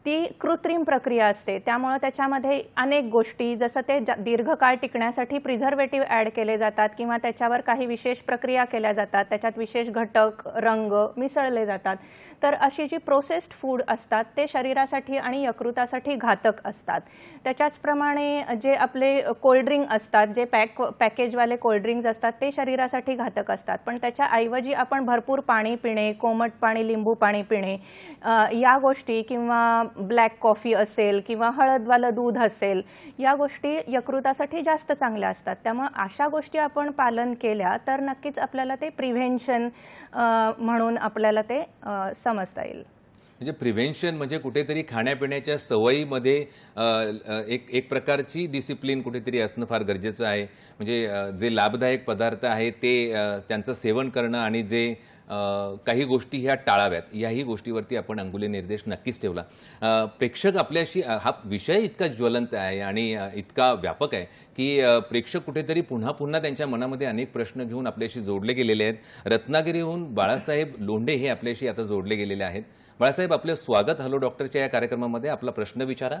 ती कृत्रिम प्रक्रिया असते. त्यामुळे त्याच्यामध्ये अनेक गोष्टी, जसं ते दीर्घकाळ टिकण्यासाठी प्रिझर्वेटिव्ह ॲड केले जातात किंवा त्याच्यावर काही विशेष प्रक्रिया केल्या जातात, त्याच्यात विशेष घटक, रंग मिसळले जातात. तर अशी जी प्रोसेस्ड फूड असतात ते शरीरासाठी आणि यकृतासाठी घातक असतात. त्याच्याचप्रमाणे जे आपले कोल्ड्रिंक असतात, जे पॅकेजवाले कोल्ड्रिंक्स असतात ते शरीरासाठी घातक असतात. पण त्याच्याऐवजी आपण भरपूर पाणी पिणे, कोमट पाणी, लिंबू पाणी पिणे, या गोष्टी किंवा ब्लॅक कॉफी असेल किंवा हळदवालं दूध असेल, या गोष्टी यकृतासाठी जास्त चांगल्या असतात. त्यामुळे अशा गोष्टी आपण पालन केल्या तर नक्कीच आपल्याला ते प्रिव्हेन्शन म्हणून आपल्याला ते समजता येईल. म्हणजे प्रिव्हेन्शन म्हणजे कुठेतरी खाण्यापिण्याच्या सवयीमध्ये एक प्रकारची डिसिप्लिन कुठेतरी असणं फार गरजेचं आहे. म्हणजे जे लाभदायक पदार्थ आहे ते त्यांचं सेवन करणं आणि जे काही गोष्टी ह्या टाळाव्यात याही गोष्टीवरती आपण अंगुली निर्देश नक्कीच ठेवला. प्रेक्षक आपल्याशी हा विषय इतका ज्वलंत आहे आणि इतका व्यापक आहे की प्रेक्षक कुठेतरी पुन्हा पुन्हा त्यांच्या मनामध्ये अनेक प्रश्न घेऊन आपल्याशी जोडले गेलेले आहेत. रत्नागिरीहून बाळासाहेब लोंढे हे आपल्याशी आता जोडले गेलेले आहेत. बाळासाहेब, आपलं स्वागत हॅलो डॉक्टरच्या या कार्यक्रमामध्ये. आपला प्रश्न विचारा.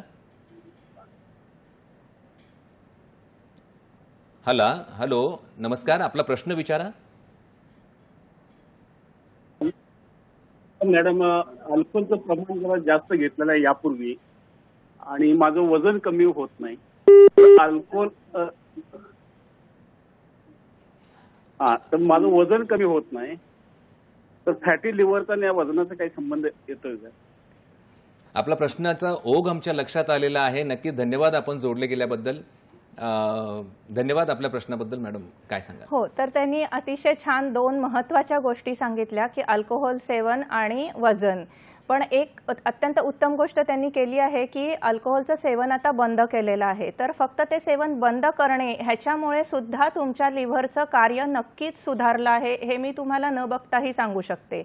हॅलो, नमस्कार, आपला प्रश्न विचारा. मॅडम, अल्कोहोलचं प्रमाण जरा जास्त घेतलेलं आहे यापूर्वी आणि माझं वजन कमी होत नाही. अल्कोहोल तर माझं वजन कमी होत नाही, तर फॅटी लिव्हरचा आणि या वजनाचा काही संबंध येतोय का? आपला प्रश्नाचा ओघ आमच्या लक्षात आलेला आहे. नक्की धन्यवाद आपण जोडले गेल्याबद्दल. धन्यवाद आपल्या प्रश्नाबद्दल. मॅडम, काय सांगा? हो, तर त्यांनी अतिशय छान 2 महत्त्वाच्या गोष्टी सांगितल्या की अल्कोहोल सेवन आणि वजन. पण एक अत्यंत उत्तम गोष्ट त्यांनी केली आहे की अल्कोहोलचं सेवन आता बंद केलेलं आहे. तर फक्त ते सेवन बंद करणे ह्याच्यामुळे सुद्धा तुमच्या लिव्हरचं कार्य नक्कीच सुधारलं आहे, हे मी तुम्हाला न बघताही सांगू शकते.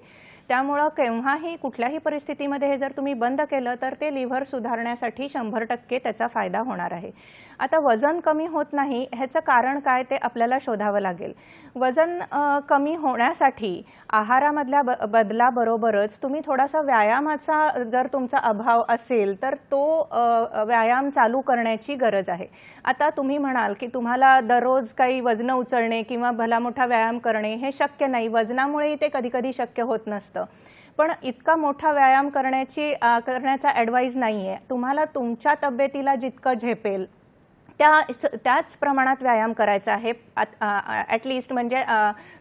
त्यामुळं केव्हाही कुठल्याही परिस्थितीमध्ये हे जर तुम्ही बंद केलं तर ते लिव्हर सुधारण्यासाठी 100% त्याचा फायदा होणार आहे. आता वजन कमी होत नाही ह्याचं कारण काय ते आपल्याला शोधावं लागेल. वजन कमी होण्यासाठी आहारामधल्या बदलाबरोबरच तुम्ही थोडासा व्यायामाचा जर तुमचा अभाव असेल तर तो व्यायाम चालू करण्याची गरज आहे. आता तुम्ही म्हणाल की तुम्हाला दररोज काही वजन उचलणे किंवा भला मोठा व्यायाम करणे हे शक्य नाही, वजनामुळे ते कधी शक्य होत नसतं. पण इतका मोठा व्यायाम करण्याचा ॲडवाईस नाही आहे. तुम्हाला तुमच्या तब्येतीला जितकं झेपेल त्याच प्रमाणात व्यायाम करायचा आहे. ॲटलिस्ट म्हणजे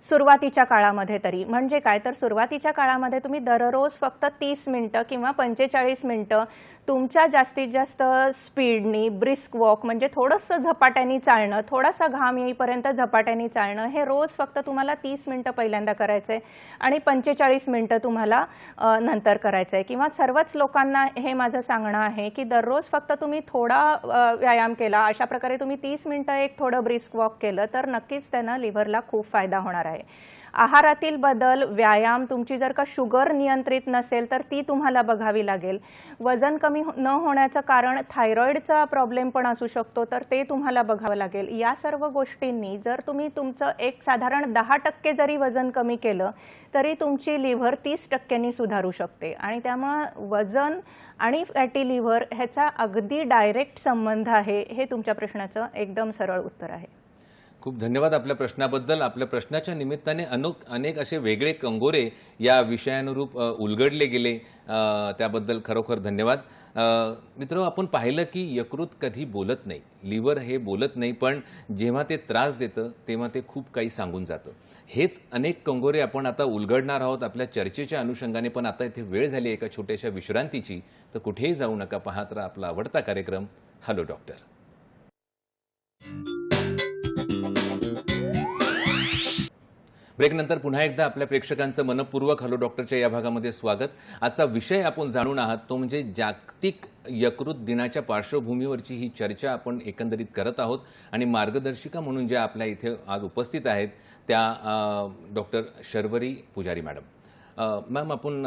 सुरुवातीच्या काळामध्ये तरी. म्हणजे काय तर सुरुवातीच्या काळामध्ये तुम्ही दररोज फक्त 30 मिनिटं किंवा 45 मिनिटं तुमच्या जास्तीत जास्त स्पीडनी ब्रिस्क वॉक म्हणजे थोडंसं झपाट्याने चालणं, थोडासा घाम येईपर्यंत झपाट्याने चालणं, हे रोज फक्त तुम्हाला 30 मिनिटं पहिल्यांदा करायचं आहे आणि 45 मिनिटं तुम्हाला नंतर करायचं आहे. किंवा सर्वच लोकांना हे माझं सांगणं आहे की दररोज फक्त तुम्ही थोडा व्यायाम केला, अशा प्रकारे तुम्ही 30 मिनिटं एक थोडं ब्रिस्क वॉक केलं तर नक्कीच त्यानं लिव्हरला खूप फायदा होणार आहे. आहारातील बदल, व्यायाम, तुमची जर का शुगर नियंत्रित नसेल तर ती तुम्हाला बघावी लागेल. वजन कमी न होण्याचं कारण थायरॉईडचा प्रॉब्लेम पण असू शकतो, तर ते तुम्हाला बघावं लागेल. या सर्व गोष्टींनी जर तुम्ही तुमचं एक साधारण 10% जरी वजन कमी केलं तरी तुमची लिव्हर 30%नी सुधारू शकते. आणि त्यामुळं वजन आणि फॅटी लिव्हर ह्याचा अगदी डायरेक्ट संबंध आहे. हे तुमच्या प्रश्नाचं एकदम सरळ उत्तर आहे. खूप धन्यवाद आपल्या प्रश्नाबद्दल. आपल्या प्रश्नाच्या निमित्ताने अनेक असे वेगळे कंगोरे या विषयानुरूप उलगडले गेले, त्याबद्दल खरोखर धन्यवाद. मित्र, आपण पाहिलं की यकृत कधी बोलत नाही, लिव्हर हे बोलत नाही, पण जेव्हा ते त्रास देतं तेव्हा ते खूप काही सांगून जातं. हेच अनेक कंगोरे आपण आता उलगडणार आहोत आपल्या चर्चेच्या अनुषंगाने. पण आता इथे वेळ झाली एका छोट्याशा विश्रांतीची, तर कुठेही जाऊ नका, पाहत राहा आपला आवडता कार्यक्रम हॅलो डॉक्टर. ब्रेकनंतर पुन्हा एकदा आपल्या प्रेक्षकांचं मनपूर्वक हॅलो डॉक्टरच्या या भागामध्ये स्वागत. आजचा विषय आपण जाणून आहात तो म्हणजे जागतिक यकृत दिनाच्या पार्श्वभूमीवरची ही चर्चा आपण एकंदरीत करत आहोत. आणि मार्गदर्शिका म्हणून ज्या आपल्या इथे आज उपस्थित आहेत त्या डॉक्टर शर्वरी पुजारी मॅडम. मॅम, आपण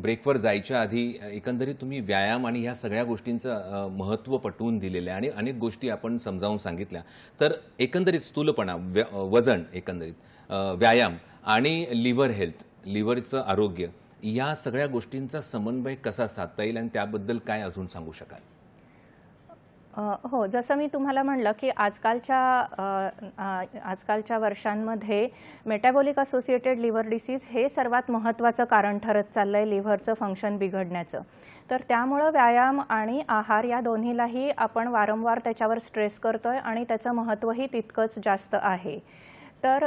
ब्रेकवर जायच्या आधी एकंदरीत तुम्ही व्यायाम आणि ह्या सगळ्या गोष्टींचं महत्त्व पटवून दिलेलं आहे आणि अनेक गोष्टी आपण समजावून सांगितल्या. तर एकंदरीत स्थूलपणा, वजन, एकंदरीत व्यायाम आणि लिव्हर हेल्थ, लिव्हरचं आरोग्य, या सगळ्या गोष्टींचा समन्वय कसा साधता येईल आणि त्याबद्दल काय अजून सांगू शकाल? हो, जसं मी तुम्हाला म्हणलं की आजकालच्या वर्षांमध्ये मेटाबॉलिक असोसिएटेड लिव्हर डिसीज हे सर्वात महत्त्वाचं कारण ठरत चाललं आहे लिव्हरचं फंक्शन बिघडण्याचं. तर त्यामुळं व्यायाम आणि आहार या दोन्हीलाही आपण वारंवार त्याच्यावर स्ट्रेस करतोय आणि त्याचं महत्त्वही तितकंच जास्त आहे. तर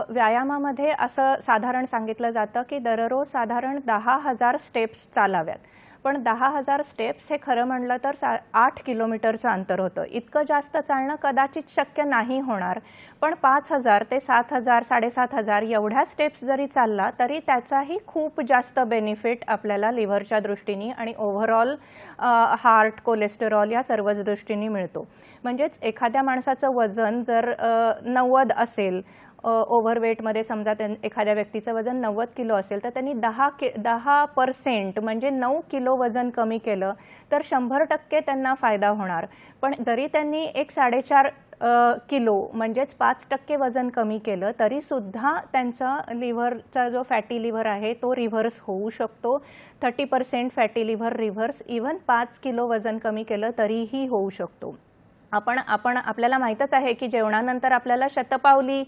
व्यायामामध्ये असं साधारण सांगितलं जातं की दररोज साधारण 10,000 स्टेप्स चालाव्यात. पण 10,000 स्टेप्स हे खरं म्हणलं तर 8 किलोमीटरचं अंतर होतं. इतकं जास्त चालणं कदाचित शक्य नाही होणार, पण 5,000 ते 7,000 7,500 एवढ्या स्टेप्स जरी चालला तरी त्याचाही खूप जास्त बेनिफिट आपल्याला लिव्हरच्या दृष्टीने आणि ओव्हरऑल हार्ट, कोलेस्टेरॉल या सर्वच दृष्टीने मिळतो. म्हणजेच एखाद्या माणसाचं वजन जर 90 असेल, ओव्हरवेटमध्ये समजा एखाद्या व्यक्तीचं वजन 90 किलो असेल तर त्यांनी 10% म्हणजे 9 किलो वजन कमी केलं तर 100% त्यांना फायदा होणार. पण जरी त्यांनी 4.5 किलो म्हणजेच 5% वजन कमी केलं तरी सुद्धा त्यांचा लिव्हरचा जो फॅटी लिव्हर आहे तो रिव्हर्स होऊ शकतो. 30% fatty liver reverse even 5 kilo वजन कमी केलं तरीही होऊ शकतो. आपल्याला माहीतच आहे की जेवणानंतर आपल्याला शतपावली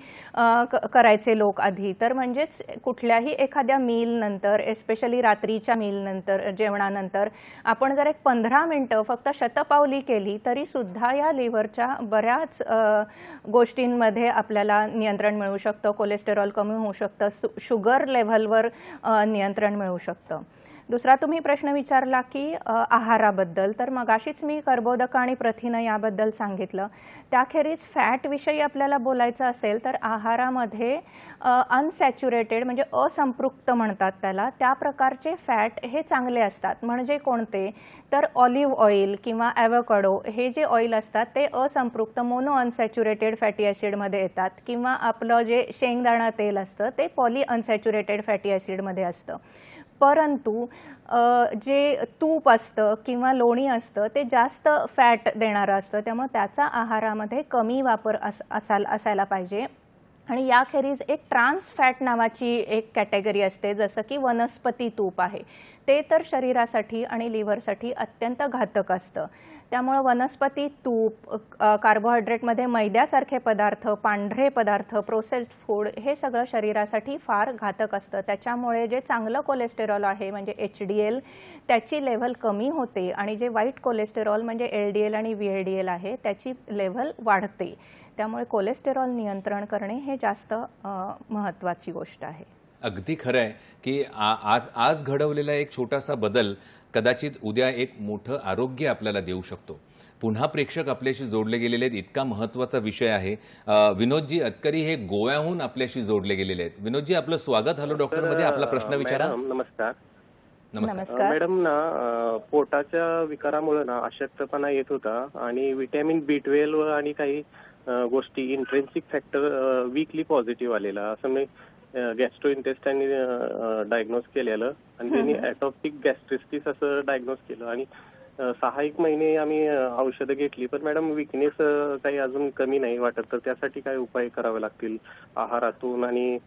करायचे लोक आधी, तर म्हणजेच कुठल्याही एखाद्या मील नंतर एस्पेशली रात्रीच्या मील नंतर जेवणानंतर आपण जर 15 मिनिटं फक्त शतपावली केली तरी सुद्धा या लिव्हरच्या बऱ्याच गोष्टींमध्ये आपल्याला नियंत्रण मिळू शकतं. कोलेस्टेरॉल कमी होऊ शकतं, शुगर लेव्हलवर नियंत्रण मिळू शकतं. दुसरा तुम्ही प्रश्न विचारला की आहाराबद्दल, तर मगाशीच मी कर्बोदक आणि प्रथिनं याबद्दल सांगितलं. त्याखेरीज फॅटविषयी आपल्याला बोलायचं असेल तर आहारामध्ये अनसॅच्युरेटेड म्हणजे असंपृक्त म्हणतात त्याला, त्या प्रकारचे फॅट हे चांगले असतात. म्हणजे कोणते, तर ऑलिव्ह ऑइल किंवा ॲव्होकाडो हे जे ऑइल असतात ते असंपृक्त मोनो अनसॅच्युरेटेड फॅटी ॲसिडमध्ये येतात, किंवा आपलं जे शेंगदाणा तेल असतं ते पॉली अनसॅच्युरेटेड फॅटी ॲसिडमध्ये असतं. परंतु जे तूप असतं किंवा लोणी असतं ते जास्त फॅट देणारं असतं, त्यामुळे त्याचा आहारामध्ये कमी वापर असायला पाहिजे. आणि याखेरीज एक ट्रान्स फॅट नावाची एक कॅटेगरी असते, जसं की वनस्पती तूप आहे, ते तर शरीरासाठी आणि लिव्हरसाठी अत्यंत घातक असतं. त्यामुळे वनस्पती तूप, कार्बोहायड्रेटमध्ये मैद्यासारखे पदार्थ, पांढरे पदार्थ, प्रोसेस्ड फूड हे सगळं शरीरासाठी फार घातक असतं. त्याच्यामुळे जे चांगलं कोलेस्टेरॉल आहे म्हणजे HDL त्याची लेव्हल कमी होते आणि जे वाईट कोलेस्टेरॉल म्हणजे LDL आणि VLDL आहे त्याची लेव्हल वाढते. त्यामुळे कोलेस्टेरॉल नियंत्रण करणे हे जास्त महत्त्वाची गोष्ट आहे. अगदी खरं आहे की आज घडवलेला एक छोटासा बदल कदाचित उद्या एक मोठं आरोग्य आपल्याला देऊ शकतो. पुन्हा प्रेक्षक आपल्याशी जोडले गेलेले आहेत. इतका महत्त्वाचा विषय आहे. विनोदजी अतकरी हे गोव्याहून आपल्याशी जोडले गेलेले आहेत. विनोदजी, आपलं स्वागत हॅलो डॉक्टरमध्ये. आपला प्रश्न विचारा. नमस्कार. नमस्कार. मॅडम ना, पोटाच्या विकारामुळे ना अशक्तपणा येत होता आणि विटॅमिन B12 आणि काही गोष्टी इंट्रेन्सिक फॅक्टर वीकली पॉझिटिव्ह आलेला असं मी गॅस्ट्रोइंटेस्टाइनने डायग्नोज केलेलं आणि त्यांनी ॲटॉपिक गॅस्ट्रिटिस असं डायग्नोज केलं आणि 6 महिने आम्ही औषधं घेतली, पण मॅडम विकनेस काही अजून कमी नाही वाटत. तर त्यासाठी काय उपाय करावे लागतील आहारातून, आणि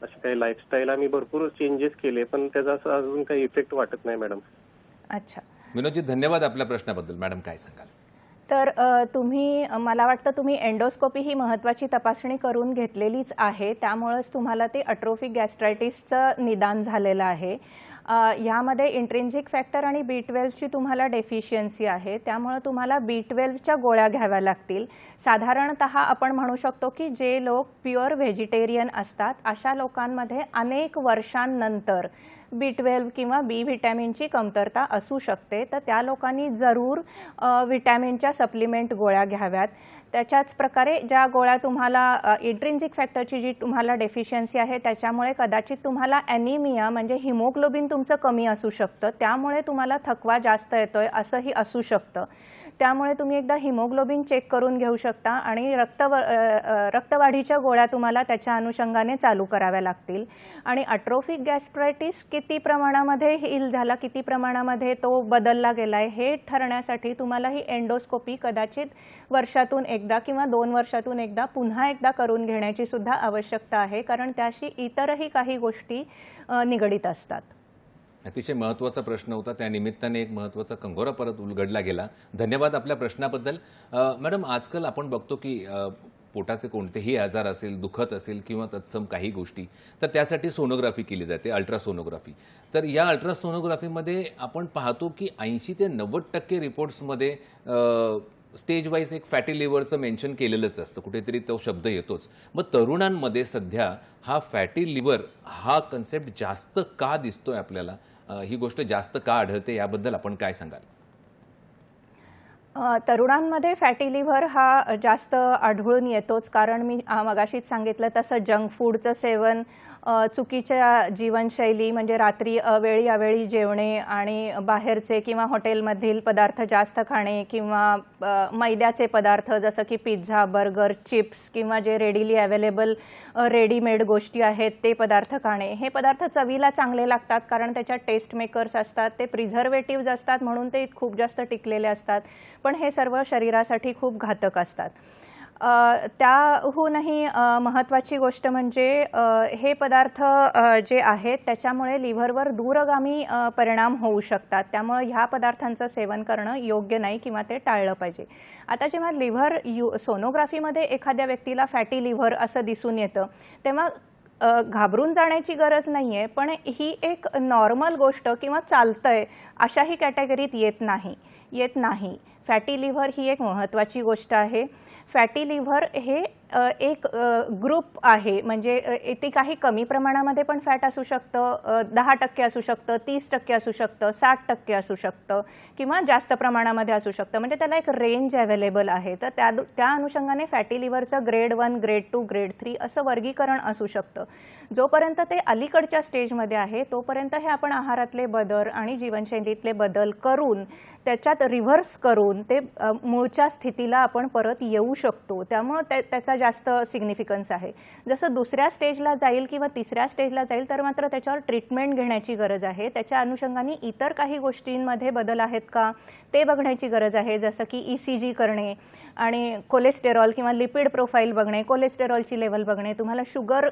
असे काही लाईफस्टाईल आम्ही भरपूर चेंजेस केले पण त्याचा अजून काही इफेक्ट वाटत नाही मॅडम. अच्छा विनोदजी, धन्यवाद आपल्या प्रश्नाबद्दल. मॅडम काय सांगाल? तर मला वाटतं तुम्ही एंडोस्कोपी ही महत्त्वाची तपासणी करून घेतलेलीच आहे, त्यामुळेच तुम्हाला ते अट्रोफिक गॅस्ट्रायटिसचं निदान झालेलं आहे. यामध्ये इंट्रिन्सिक फॅक्टर आणि B12ची तुम्हाला डेफिशियन्सी आहे, त्यामुळे तुम्हाला B12च्या गोळ्या घ्याव्या लागतील. साधारणतः आपण म्हणू शकतो की जे लोक प्युअर व्हेजिटेरियन असतात अशा लोकांमध्ये अनेक वर्षांनंतर B12 किंवा B व्हिटॅमिनची कमतरता असू शकते, तर त्या लोकांनी जरूर व्हिटॅमिनच्या सप्लिमेंट गोळ्या घ्याव्यात. त्याच्याच प्रकारे ज्या गोळ्या तुम्हाला इंट्रिन्सिक फॅक्टरची जी तुम्हाला डेफिशियन्सी आहे त्याच्यामुळे कदाचित तुम्हाला ॲनिमिया म्हणजे हिमोग्लोबिन तुमचं कमी असू शकतं, त्यामुळे तुम्हाला थकवा जास्त येतोय असंही असू शकतं. त्यामुळे तुम्ही एकदा हिमोग्लोबिन चेक करून घेऊ शकता आणि रक्तवाढीच्या गोळ्या तुम्हाला त्याच्या अनुषंगाने चालू कराव्या लागतील. आणि अट्रोफिक गॅस्ट्रायटिस किती प्रमाणामध्ये हील झाला, किती प्रमाणामध्ये तो बदलला गेला आहे हे ठरण्यासाठी तुम्हाला ही एंडोस्कोपी कदाचित वर्षातून एकदा किंवा 2 वर्षातून एकदा पुन्हा एकदा करून घेण्याची सुद्धा आवश्यकता आहे, कारण त्याशी इतरही काही गोष्टी निगडीत असतात. अतिशय महत्त्वाचा प्रश्न होता, त्या निमित्ताने एक महत्त्वाचा कंगोरा परत उलगडला गेला. धन्यवाद आपल्या प्रश्नाबद्दल. मॅडम, आजकाल आपण बघतो की पोटाचे कोणतेही आजार असेल, दुखत असेल किंवा तत्सम काही गोष्टी, तर त्यासाठी सोनोग्राफी केली जाते, अल्ट्रासोनोग्राफी. तर या अल्ट्रासोनोग्राफीमध्ये आपण पाहतो की 80 ते 90% रिपोर्ट्समध्ये स्टेज वाईज एक फॅटी लिव्हरचं मेन्शन केलेलंच असतं, कुठेतरी तो शब्द येतोच. मग तरुणांमध्ये सध्या हा फॅटी लिव्हर हा कन्सेप्ट जास्त का दिसतोय आपल्याला, ही गोष्ट जास्त का आढळते, याबद्दल आपण काय सांगाल? तरुणांमध्ये फॅटी लिव्हर हा जास्त आढळून येतोच, कारण मी मगाशीच सांगितलं तसं जंक फूडचं सेवन, चुकीच्या जीवनशैली म्हणजे रात्री वेळी अवेळी जेवणे आणि बाहेरचे किंवा हॉटेलमधील पदार्थ जास्त खाणे किंवा मैद्याचे पदार्थ जसं की पिझ्झा, बर्गर, चिप्स किंवा जे रेडीली अवेलेबल रेडीमेड गोष्टी आहेत ते पदार्थ खाणे. हे पदार्थ चवीला चांगले लागतात कारण त्याच्यात टेस्ट मेकर्स असतात, ते प्रिझर्वेटिव्ज असतात म्हणून ते खूप जास्त टिकलेले असतात, पण हे सर्व शरीरासाठी खूप घातक असतात. त्याहूनही महत्त्वाची गोष्ट म्हणजे हे पदार्थ जे आहेत त्याच्यामुळे लिव्हरवर दूरगामी परिणाम होऊ शकतात. त्यामुळे ह्या पदार्थांचं सेवन करणं योग्य नाही किंवा ते टाळलं पाहिजे. आता जेव्हा लिव्हर सोनोग्राफीमध्ये एखाद्या व्यक्तीला फॅटी लिव्हर असं दिसून येतं तेव्हा घाबरून जाण्याची गरज नाही आहे, पण ही एक नॉर्मल गोष्ट किंवा चालतंय अशाही कॅटेगरीत येत नाही. फॅटी लिव्हर ही एक महत्त्वाची गोष्ट आहे. फॅटी लिव्हर हे एक ग्रुप आहे, म्हणजे ते काही कमी प्रमाणामध्ये पण फॅट असू शकतं, 10% असू शकतं, 30% असू शकतं, 60% असू शकतं किंवा जास्त प्रमाणामध्ये असू शकतं, म्हणजे त्याला एक रेंज अवेलेबल आहे. तर त्या अनुषंगाने फॅटी लिव्हरचं ग्रेड 1, ग्रेड 2, ग्रेड 3 असं वर्गीकरण असू शकतं. जोपर्यंत ते अलीकडच्या स्टेजमध्ये आहे तोपर्यंत हे आपण आहारातले बदल आणि जीवनशैलीतले बदल करून त्याच्यात रिव्हर्स करून ते मूळच्या स्थितीला आपण परत येऊ शकतो. त्यामुळे त्याचा जास्त सिग्निफिकन्स आहे. जसं दुसऱ्या स्टेजला जाईल किंवा तिसऱ्या स्टेजला जाईल तर मात्र त्याच्यावर ट्रीटमेंट घेण्याची गरज आहे. त्याच्या अनुषंगाने इतर काही गोष्टींमध्ये बदल आहेत का ते बघण्याची गरज आहे, जसं की ECG करणे आणि कोलेस्टेरॉल किंवा लिपिड प्रोफाईल बघणे, कोलेस्टेरॉलची लेवल बघणे. तुम्हाला शुगर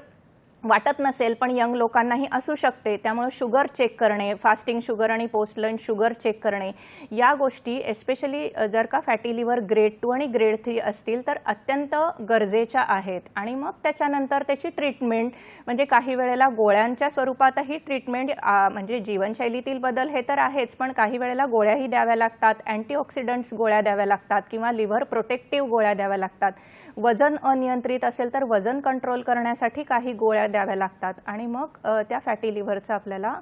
वाटत नसेल पण यंग लोकांनाही असू शकते, त्यामुळे शुगर चेक करणे, फास्टिंग शुगर आणि पोस्ट लंच शुगर चेक करणे, या गोष्टी एस्पेशली जर का फॅटी लिव्हर ग्रेड 2 आणि ग्रेड 3 असतील तर अत्यंत गरजेच्या आहेत. आणि मग त्याच्यानंतर त्याची ट्रीटमेंट म्हणजे काही वेळेला गोळ्यांच्या स्वरूपातही ट्रीटमेंट, म्हणजे जीवनशैलीतील बदल हे तर आहेच, पण काही वेळेला गोळ्याही द्याव्या लागतात, अँटीऑक्सिडंट्स गोळ्या द्याव्या लागतात किंवा लिव्हर प्रोटेक्टिव्ह गोळ्या द्याव्या लागतात. वजन अनियंत्रित असेल तर वजन कंट्रोल करण्यासाठी काही गोळ्या द्याव्या लागतात आणि मग त्या फॅटी लिव्हरचा आपल्याला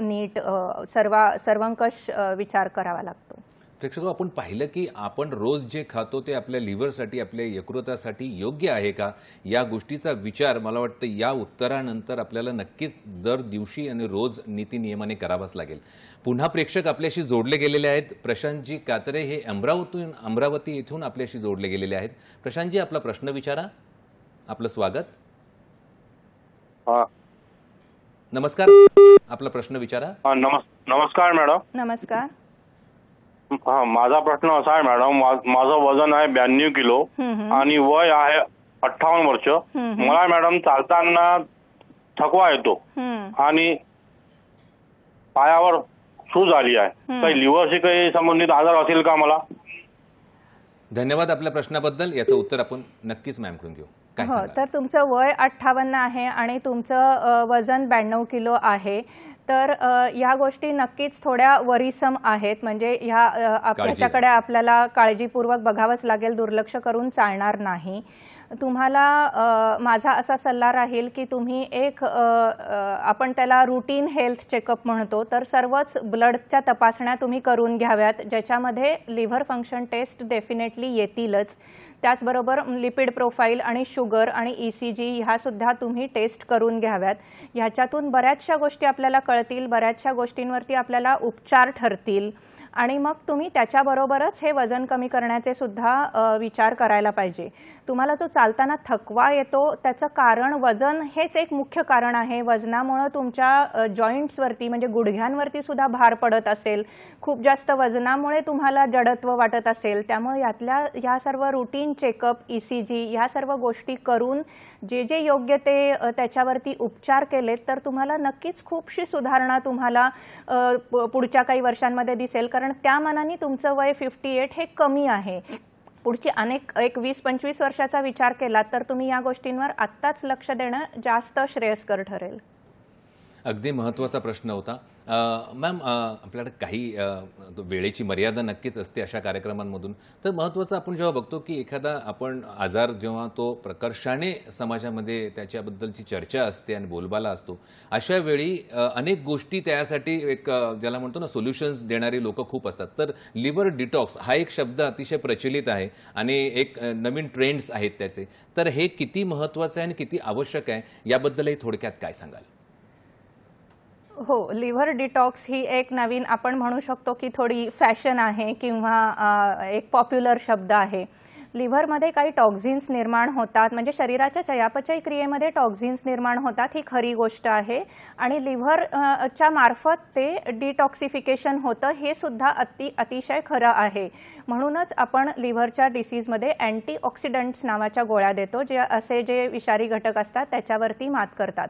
नीट सर्वंकष विचार करावा लागतो. प्रेक्षक, आपण पाहिलं की आपण रोज जे खातो ते आपल्या लिव्हरसाठी, आपल्या यकृतासाठी योग्य आहे का, या गोष्टीचा विचार मला वाटतं या उत्तरानंतर आपल्याला नक्कीच दर दिवशी आणि रोज नीतिनियमाने करावाच लागेल. पुन्हा प्रेक्षक आपल्याशी जोडले गेलेले आहेत. प्रशांतजी कात्रे हे अमरावती येथून आपल्याशी जोडले गेलेले आहेत. प्रशांतजी, आपला प्रश्न विचारा. आपलं स्वागत. नमस्कार, आपला प्रश्न विचारा. नमस्कार मॅडम. नमस्कार. माझा प्रश्न असा आहे मॅडम, माझं वजन आहे 92 किलो आणि वय आहे 58 वर्ष. मला मॅडम चालताना थकवा येतो आणि पायावर सूज आली आहे. काही लिव्हरशी काही संबंधित आजार असेल का मला? धन्यवाद आपल्या प्रश्नाबद्दल. याचं उत्तर आपण नक्कीच मॅमकडून घेऊ. हो, तर तुमचं वय 58 आहे आणि तुमचं वजन 92 किलो आहे, तर ह्या गोष्टी नक्कीच थोड्या वरीसम आहेत. म्हणजे ह्याच्याकडे आपल्याला काळजीपूर्वक बघावंच लागेल, दुर्लक्ष करून चालणार नाही. तुम्हाला माझा असा सल्ला राहील की तुम्ही एक आपण त्याला रुटीन हेल्थ चेकअप म्हणतो, तर सर्वच ब्लडच्या तपासण्या तुम्ही करून घ्याव्यात, ज्याच्यामध्ये लिव्हर फंक्शन टेस्ट डेफिनेटली येतीलच. त्याचबरोबर लिपिड प्रोफाईल आणि शुगर आणि ECG ह्यासुद्धा तुम्ही टेस्ट करून घ्याव्यात. ह्याच्यातून बऱ्याचशा गोष्टी आपल्याला कळतील, बऱ्याचशा गोष्टींवरती आपल्याला उपचार ठरतील आणि मग तुम्ही त्याच्याबरोबरच हे वजन कमी करण्याचे सुद्धा विचार करायला पाहिजे. तुम्हाला जो चालताना थकवा येतो त्याचं कारण वजन हेच एक मुख्य कारण आहे. वजनामुळे तुमच्या जॉईंट्सवरती म्हणजे गुडघ्यांवरती सुद्धा भार पडत असेल, खूप जास्त वजनामुळे तुम्हाला जडत्व वाटत असेल, त्यामुळे ह्या सर्व रुटीन चेकअप, ECG ह्या सर्व गोष्टी करून जे योग्य ते त्याच्यावरती उपचार केलेत तर तुम्हाला नक्कीच खूपशी सुधारणा तुम्हाला पुढच्या काही वर्षांमध्ये दिसेल, कारण त्या मानाने तुमचं वय 58 हे कमी आहे. पुढची एक 20-25 वर्षाचा विचार केला तर तुम्ही या गोष्टींवर आत्ताच लक्ष देणं जास्त श्रेयस्कर ठरेल. अगदी महत्त्वाचा प्रश्न होता. मॅम आपल्याकडे काही वेळेची मर्यादा नक्कीच असते अशा कार्यक्रमांमधून. तर महत्त्वाचं आपण जेव्हा बघतो की एखादा आपण आजार जेव्हा तो प्रकर्षाने समाजामध्ये त्याच्याबद्दलची चर्चा असते आणि बोलबाला असतो, अशा वेळी अनेक गोष्टी त्यासाठी एक ज्याला म्हणतो ना सोल्युशन्स देणारी लोक खूप असतात. तर लिव्हर डिटॉक्स हा एक शब्द अतिशय प्रचलित आहे आणि एक नवीन ट्रेंड्स आहेत त्याचे. तर हे किती महत्त्वाचं आहे आणि किती आवश्यक आहे याबद्दलही थोडक्यात काय सांगाल? हो, लिव्हर डिटॉक्स ही एक नवीन आपण म्हणू शकतो की थोडी फॅशन आहे किंवा एक पॉप्युलर शब्द आहे. लिव्हरमध्ये काही टॉक्झिन्स निर्माण होतात, म्हणजे शरीराच्या चयापचय क्रियेमध्ये टॉक्झिन्स निर्माण होतात, ही खरी गोष्ट आहे. आणि लिव्हरच्या मार्फत ते डिटॉक्सिफिकेशन होतं, हे सुद्धा अतिशय खरं आहे. म्हणूनच आपण लिव्हरच्या डिसीजमध्ये अँटीऑक्सिडंट्स नावाच्या गोळ्या देतो, जे विषारी घटक असतात त्याच्यावरती मात करतात.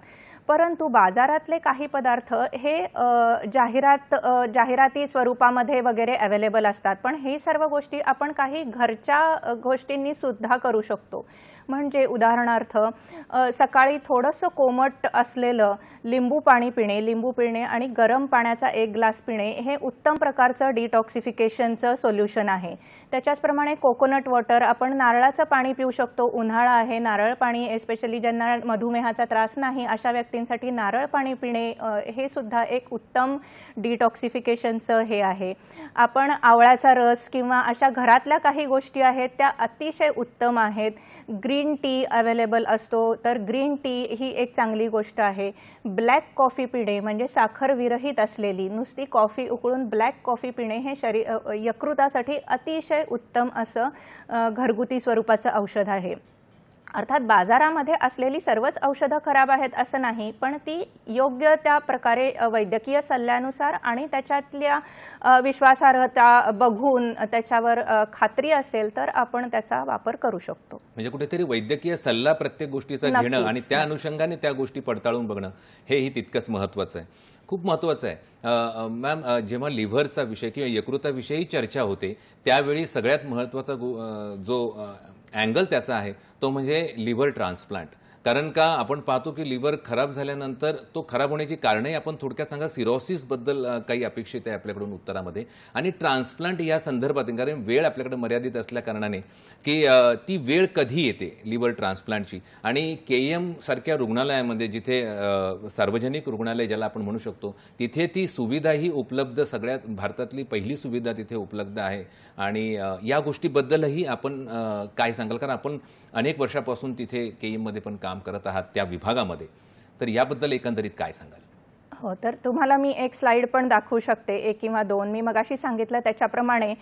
परंतु बाजारातले काही पदार्थ हे जाहिराती स्वरूपामध्ये वगैरे अवेलेबल असतात, पण हे सर्व गोष्टी आपण काही घरच्या गोष्टींनी सुद्धा करू शकतो. म्हणजे उदाहरणार्थ सकाळी थोडंसं कोमट असलेलं लिंबू पिणे आणि गरम पाण्याचा 1 ग्लास पिणे हे उत्तम प्रकारचं डिटॉक्सिफिकेशनचं सोल्युशन आहे. त्याच्याचप्रमाणे कोकोनट वॉटर, आपण नारळाचं पाणी पिऊ शकतो. उन्हाळा आहे, नारळ पाणी एस्पेशली ज्यांना मधुमेहाचा त्रास नाही अशा व्यक्तींसाठी नारळ पाणी पिणे हे सुद्धा एक उत्तम डिटॉक्सिफिकेशनचं हे आहे. आपण आवळ्याचा रस किंवा अशा घरातल्या काही गोष्टी आहेत त्या अतिशय उत्तम आहेत. ग्रीन टी अवेलेबल असतो, तर ग्रीन टी ही एक चांगली गोष्ट आहे. ब्लॅक कॉफी पिणे म्हणजे साखर विरहित असलेली नुसती कॉफी उकळून ब्लॅक कॉफी पिणे हे यकृतासाठी अतिशय उत्तम असं घरगुती स्वरूपाचं औषध आहे. अर्थात बाजारामध्ये असलेली सर्वच औषधं खराब आहेत असं नाही, पण ती योग्य त्या प्रकारे वैद्यकीय सल्ल्यानुसार आणि त्याच्यातल्या विश्वासार्हता बघून त्याच्यावर खात्री असेल तर आपण त्याचा वापर करू शकतो. म्हणजे कुठेतरी वैद्यकीय सल्ला प्रत्येक गोष्टीचा घेणं आणि त्या अनुषंगाने त्या गोष्टी पडताळून बघणं हेही तितकंच महत्त्वाचं आहे, खूप महत्त्वाचं आहे. मॅम, जेव्हा लिव्हरचा विषय किंवा यकृताविषयी चर्चा होते त्यावेळी सगळ्यात महत्त्वाचा जो अँगल त्याचा आहे तो म्हणजे लिव्हर ट्रान्सप्लांट. कारण का आपण पाहतो की लिव्हर खराब झाल्यानंतर तो खराब होण्याची कारणंही आपण थोडक्यात सांगा. सिरोसिसबद्दल काही अपेक्षित आहे आपल्याकडून उत्तरामध्ये, आणि ट्रान्सप्लांट या संदर्भात, कारण वेळ आपल्याकडे मर्यादित असल्या कारणाने की ती वेळ कधी येते लिव्हर ट्रान्सप्लांटची, आणि KM सारख्या रुग्णालयामध्ये जिथे सार्वजनिक रुग्णालय ज्याला आपण म्हणू शकतो तिथे ती सुविधाही उपलब्ध, सगळ्यात भारतातली पहिली सुविधा तिथे उपलब्ध आहे. आणि या गोष्टीबद्दलही आपण काय सांगाल? कारण आपण अनेक वर्षापासून तिथे KMमध्ये पण काम करत आहात त्या विभागामध्ये, तर याबद्दल एकंदरीत काय सांगाल? हो, तर तुम्हाला मी एक स्लाइड पण दाखवू शकते, 1 किंवा 2. मी मगाशी सांगितलं त्याच्याप्रमाणे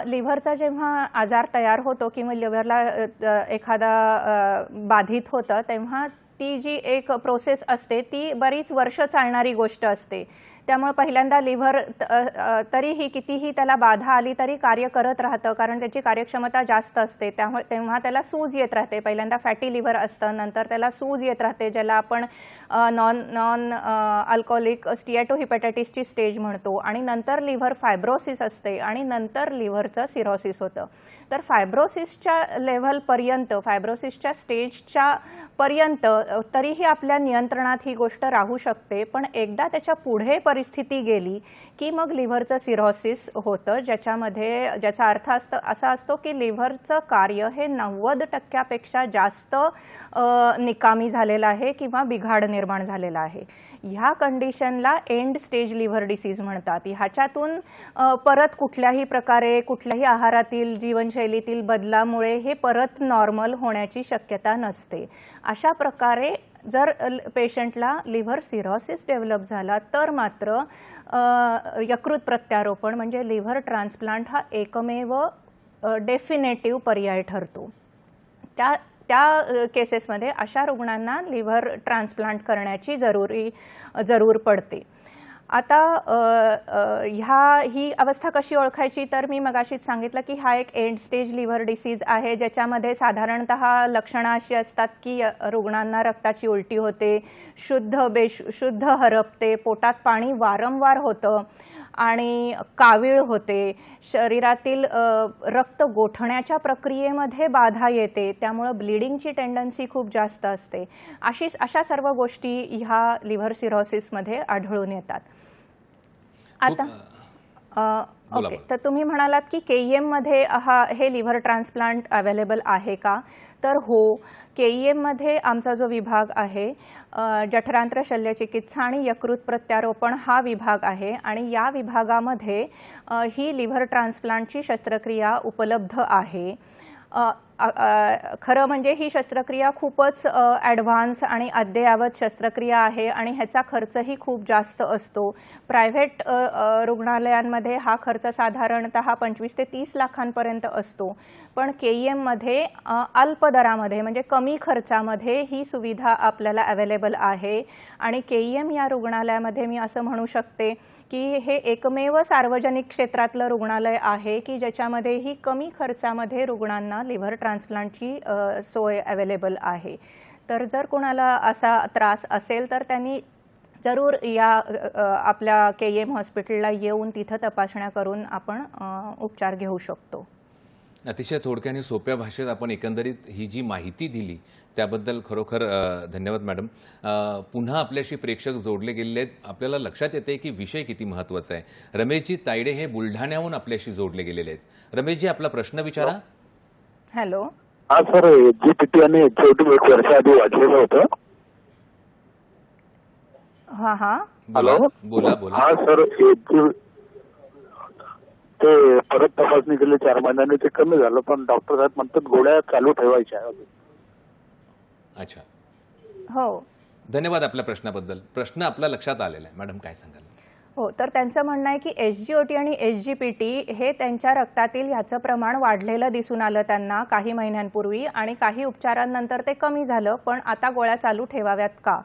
लिव्हरचा जेव्हा आजार तयार होतो किंवा लिव्हरला एखादा बाधित होतं तेव्हा ती जी एक प्रोसेस असते ती बरीच वर्ष चालणारी गोष्ट असते. त्यामुळे पहिल्यांदा लिव्हर तरीही कितीही त्याला बाधा आली तरी कार्य करत राहतं, कारण त्याची कार्यक्षमता जास्त असते. त्यामुळे तेव्हा त्याला सूज येत राहते. पहिल्यांदा फॅटी लिव्हर असतं, नंतर त्याला सूज येत राहते ज्याला आपण नॉन अल्कोहोलिक स्टिएटोहिपॅटायटिसची स्टेज म्हणतो, आणि नंतर लिव्हर फायब्रोसिस असते आणि नंतर लिव्हरचं सिरोसिस होतं. तर फायब्रोसिसच्या लेव्हलपर्यंत, फायब्रोसिसच्या स्टेजच्या पर्यंत तरीही आपल्या नियंत्रणात ही गोष्ट राहू शकते, पण एकदा त्याच्या पुढे परिस्थिती गेली की मग लिव्हरचं सिरोसिस होतं, ज्याचा अर्थ असा असतो की लिव्हरचं कार्य हे 90% जास्त निकामी झालेलं आहे किंवा बिघाड निर्माण झालेला आहे. ह्या कंडिशनला एंड स्टेज लिव्हर डिसीज म्हणतात. ह्याच्यातून परत कुठल्याही प्रकारे कुठल्याही आहारातील जीवनशैलीतील बदलामुळे हे परत नॉर्मल होण्याची शक्यता नसते. अशा प्रकारे जर पेशंटला लिव्हर सिरोसिस डेव्हलप झाला तर मात्र यकृत प्रत्यारोपण म्हणजे लिव्हर ट्रान्सप्लांट हा एकमेव डेफिनेटिव्ह पर्याय ठरतो. त्या केसेसमध्ये अशा रुग्णांना लिव्हर ट्रान्सप्लांट करण्याची जरूर पडते. आता ही अवस्था कशी ओळखायची, तर मी मगाशीच सांगितलं की हा एक एंड स्टेज लिव्हर डिसीज आहे, ज्याच्यामध्ये साधारणतः लक्षणं अशी असतात की रुग्णांना रक्ताची उलटी होते, शुद्ध हरपते, पोटात पाणी वारंवार होतं आणि कावीळ होते, शरीरातील रक्त गोठण्याच्या प्रक्रियेमध्ये बाधा येते, त्यामुळं ब्लिडिंगची टेंडन्सी खूप जास्त असते. अशा सर्व गोष्टी ह्या लिव्हर सिरोसिसमध्ये आढळून येतात. आता बोला, ओके, बोला. तर तुम्ही म्हणालात की KEM मध्ये हे लिव्हर ट्रान्सप्लांट अवेलेबल आहे का? तर हो, KEM मध्ये आमचा जो विभाग आहे जठरांत्र शल्यचिकित्सा आणि यकृत प्रत्यारोपण हा विभाग आहे आणि या विभागामध्ये ही लिव्हर ट्रान्सप्लांटची शस्त्रक्रिया उपलब्ध आहे. खरं म्हणजे ही शस्त्रक्रिया खूपच ॲडव्हान्स आणि अद्ययावत शस्त्रक्रिया आहे आणि ह्याचा खर्चही खूप जास्त असतो. प्रायव्हेट रुग्णालयांमध्ये हा खर्च साधारणतः 25 ते 30 लाखांपर्यंत असतो. पण KEMमध्ये अल्प दरामध्ये म्हणजे कमी खर्चामध्ये ही सुविधा आपल्याला अवेलेबल आहे आणि KEM या रुग्णालयामध्ये मी असं म्हणू शकते की हे एकमेव सार्वजनिक क्षेत्रातलं रुग्णालय आहे की ज्याच्यामध्ये ही कमी खर्चामध्ये रुग्णांना लिव्हर ट्रान्सप्लांटची सोय अवेलेबल आहे. तर जर कोणाला असा त्रास असेल तर त्यांनी जरूर या आपल्या KEM हॉस्पिटलला येऊन तिथं तपासण्या करून आपण उपचार घेऊ शकतो. अतिशय थोडक्या आणि सोप्या भाषेत आपण एकंदरीत ही जी माहिती दिली त्याबद्दल खरोखर धन्यवाद मॅडम. पुन्हा आपल्याशी प्रेक्षक जोडले गेलेले आहेत. आपल्याला लक्षात येते की विषय किती महत्त्वाचा आहे. रमेशजी तायडे हे बुलढाण्याहून आपल्याशी जोडले गेलेले आहेत. रमेशजी, आपला प्रश्न विचारा. हॅलो. हा सर, HGPT आणि HOT 1 वर्षाआधी वाढलेलं होतं. हां हां. बोला बोला बोला. हा सर, ते परत तपासणी केली 4 महिन्यांनी, ते कमी झालं, पण डॉक्टर साहेब म्हणतात गोळ्या चालू ठेवायच्या. अच्छा, हो धन्यवाद आपल्या प्रश्नाबद्दल. प्रश्न आपला लक्षात आलेला आहे. मॅडम काय सांगाल? हो, तर त्यांचं म्हणणं आहे की SGOT आणि SGPT हे त्यांच्या रक्तातील ह्याचं प्रमाण वाढलेलं दिसून आलं त्यांना काही महिन्यांपूर्वी आणि काही उपचारांनंतर ते कमी झालं, पण आता गोळ्या चालू ठेवाव्यात का?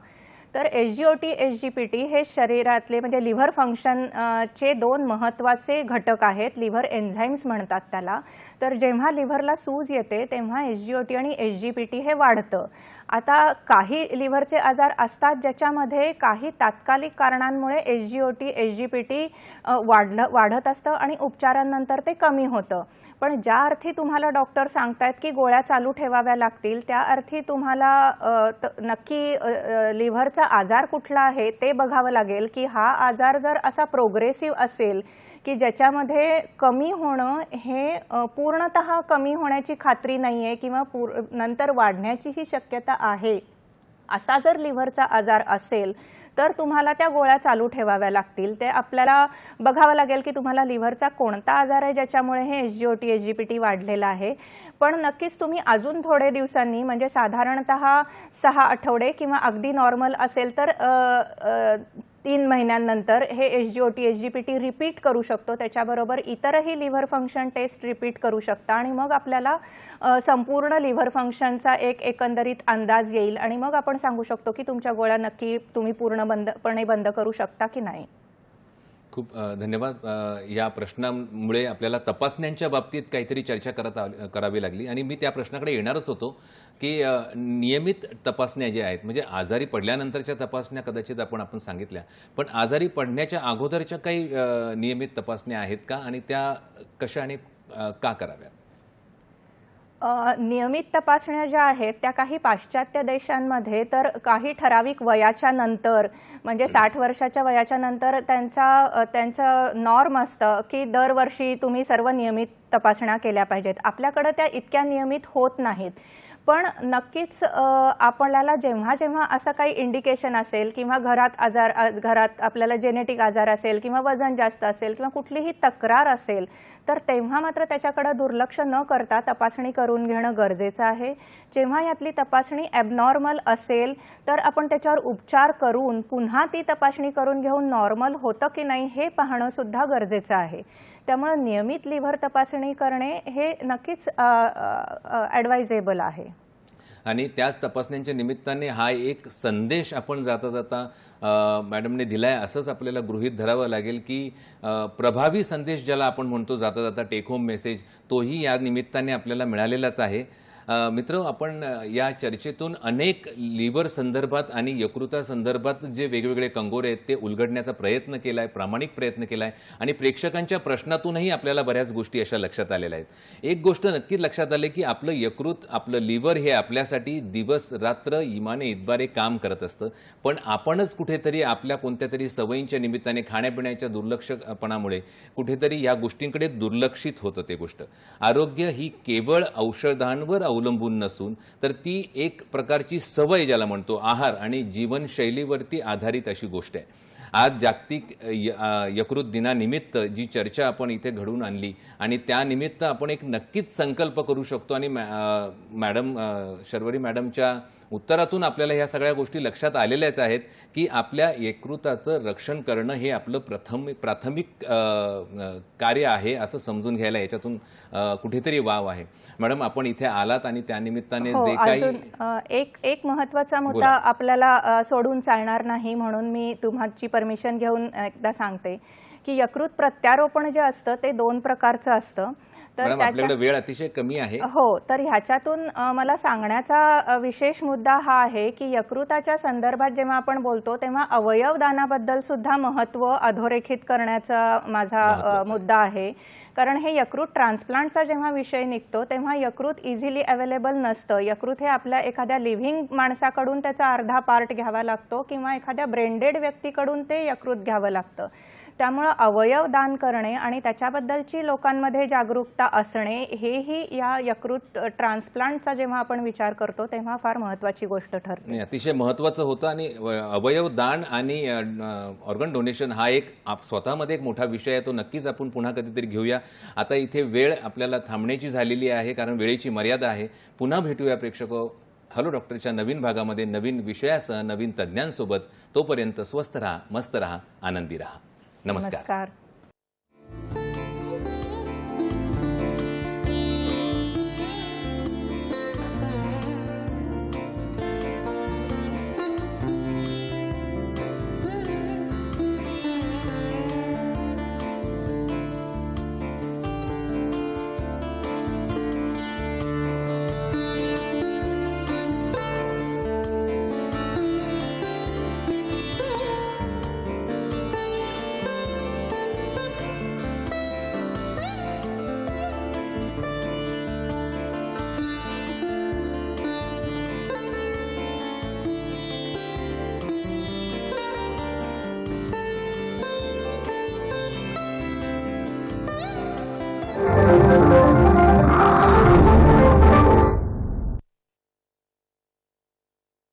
तर SGOT SGPT हे शरीरातले म्हणजे लिव्हर फंक्शनचे 2 महत्त्वाचे घटक आहेत. लिव्हर एन्झाईम्स म्हणतात त्याला. तर जेव्हा लिव्हरला सूज येते तेव्हा SGOT आणि SGPT हे वाढतं. आता काही लिव्हरचे आजार असतात ज्याच्यामध्ये काही तात्कालिक कारणांमुळे SGOT SGPT वाढत असतं आणि उपचारांनंतर ते कमी होतं. पण ज्या अर्थी तुम्हाला डॉक्टर सांगतायत की गोळ्या चालू ठेवाव्या लागतील त्या अर्थी तुम्हाला नक्की लिव्हरचा आजार कुठला आहे ते बघावं लागेल की हा आजार जर असा प्रोग्रेसिव्ह असेल की ज्याच्यामध्ये कमी होणं हे पूर्णतः कमी होण्याची खात्री नाही आहे किंवा नंतर वाढण्याचीही शक्यता आहे, असा जर लिव्हरचा आजार असेल तर तुम्हाला त्या गोळ्या चालू ठेवाव्या लागतील. ते आपल्याला बघावं लागेल की तुम्हाला लिव्हरचा कोणता आजार आहे ज्याच्यामुळे हे SGOT SGPT वाढलेला आहे. पण नक्कीच तुम्ही अजून थोडे दिवसांनी म्हणजे साधारणतः 6 आठवडे किंवा अगदी नॉर्मल असेल तर 3 महिन्यांनंतर हे SGOT SGPT रिपीट करू शकतो. त्याच्याबरोबर इतरही लिव्हर फंक्शन टेस्ट रिपीट करू शकता आणि मग आपल्याला संपूर्ण लिव्हर फंक्शनचा एक एकंदरीत अंदाज येईल आणि मग आपण सांगू शकतो की तुमच्या गोळ्या नक्की तुम्ही पूर्णपणे बंद करू शकता की नाही. खूप धन्यवाद. या प्रश्नामुळे आपल्याला तपासण्यांच्या बाबतीत काहीतरी चर्चा करावी लागली आणि मी त्या प्रश्नाकडे येणारच होतो की नियमित तपासण्या ज्या आहेत म्हणजे आजारी पडल्यानंतरच्या तपासण्या कदाचित आपण सांगितल्या, पण आजारी पडण्याच्या अगोदरच्या काही नियमित तपासण्या आहेत का आणि त्या कशा आणि का कराव्यात? नियमित तपासण्या ज्या आहेत त्या काही पाश्चात्य देशांमध्ये तर काही ठराविक वयाच्या नंतर म्हणजे 60 वर्षाच्या वयाच्या नंतर त्यांचं नॉर्म असतं की दरवर्षी तुम्ही सर्व नियमित तपासण्या केल्या पाहिजेत. आपल्याकडे त्या इतक्या नियमित होत नाहीत. पण नक्कीच आपल्याला जेव्हा जेव्हा असं काही इंडिकेशन असेल किंवा घरात आपल्याला जेनेटिक आजार असेल किंवा वजन जास्त असेल किंवा कुठलीही तक्रार असेल तर तेव्हा मात्र त्याच्याकडे दुर्लक्ष न करता तपासणी करून घेणं गरजेचं आहे. जेव्हा यातली तपासणी ॲबनॉर्मल असेल तर आपण त्याच्यावर उपचार करून पुन्हा ती तपासणी करून घेऊन नॉर्मल होतं की नाही हे पाहणं सुद्धा गरजेचं आहे. त्यामुळे नियमित लिव्हर तपासणी करणे हे नक्कीच ॲडवायझेबल आहे. आणि त्याच तपासण्यांच्या निमित्ताने हा एक संदेश आपण जाता जाता मॅडमने दिलाय असंच आपल्याला गृहीत धरावं लागेल की प्रभावी संदेश ज्याला आपण म्हणतो जाता जाता टेक होम मेसेज तोही या निमित्ताने आपल्याला मिळालेलाच आहे. मित्र, आपण या चर्चेतून अनेक लिव्हर संदर्भात आणि यकृता संदर्भात जे वेगवेगळे कंगोरे आहेत ते उलगडण्याचा प्रयत्न केलाय, प्रामाणिक प्रयत्न केलाय आणि प्रेक्षकांच्या प्रश्नातूनही आपल्याला बऱ्याच गोष्टी अशा लक्षात आलेल्या आहेत. एक गोष्ट नक्कीच लक्षात आली की आपलं यकृत, आपलं लिव्हर हे आपल्यासाठी दिवस रात्र इमाने इतबारे काम करत असतं, पण आपणच कुठेतरी आपल्या कोणत्या तरी सवयींच्या निमित्ताने, खाण्यापिण्याच्या दुर्लक्षपणामुळे कुठेतरी या गोष्टींकडे दुर्लक्षित होतं. ते गोष्ट आरोग्य ही केवळ औषधांवर अवलंबून नसून तर ती एक प्रकारची सवय, ज्याला म्हणतो आहार आणि जीवनशैलीवरती आधारित अशी गोष्ट आहे. आज जागतिक यकृत दिनानिमित्त जी चर्चा आपण इथे घडवून आणली आणि त्यानिमित्त आपण एक नक्कीच संकल्प करू शकतो आणि मॅडम शर्वरी मॅडमच्या उत्तरातून आपल्याला ह्या सगळ्या गोष्टी लक्षात आलेल्याच आहेत की आपल्या यकृताचं रक्षण करणं हे आपलं प्राथमिक कार्य आहे असं समजून घ्यायला याच्यातून कुठेतरी वाव आहे. मॅडम, आपण इथे आलात आणि त्यानिमित्ताने जे काही एक महत्त्वाचा मुद्दा आपल्याला सोडून चालणार नाही, म्हणून मी तुमची परमिशन घेऊन एकदा सांगते की यकृत प्रत्यारोपण जे असतं ते 2 प्रकारचं असतं. तर आपल्याकडे वेळ अतिशय कमी आहे. हो, तर ह्याच्यातून मला सांगण्याचा विशेष मुद्दा हा आहे की यकृताच्या संदर्भात जेव्हा आपण बोलतो तेव्हा अवयवदानाबद्दल सुद्धा महत्त्व अधोरेखित करण्याचा माझा मुद्दा आहे. कारण हे यकृत ट्रान्सप्लांटचा जेव्हा विषय निघतो तेव्हा यकृत इझिली अवेलेबल नसतं. यकृत हे आपल्या एखाद्या लिव्हिंग माणसाकडून त्याचा अर्धा पार्ट घ्यावा लागतो किंवा एखाद्या ब्रेनडेड व्यक्तीकडून ते यकृत घ्यावं लागतं. त्यामुळं अवयव दान करणे आणि त्याच्याबद्दलची लोकांमध्ये जागरूकता असणे हेही या यकृत ट्रान्सप्लांटचा जेव्हा आपण विचार करतो तेव्हा फार महत्त्वाची गोष्ट ठरते. अतिशय महत्त्वाचं होतं आणि अवयव दान आणि ऑर्गन डोनेशन हा एक स्वतःमध्ये एक मोठा विषय आहे. तो नक्कीच आपण पुन्हा कधीतरी घेऊया. आता इथे वेळ आपल्याला थांबण्याची झालेली आहे कारण वेळेची मर्यादा आहे. पुन्हा भेटूया प्रेक्षको हॅलो डॉक्टरच्या नवीन भागामध्ये नवीन विषयासह नवीन तज्ज्ञांसोबत. तोपर्यंत स्वस्थ रहा, मस्त रहा, आनंदी रहा. नमस्कार.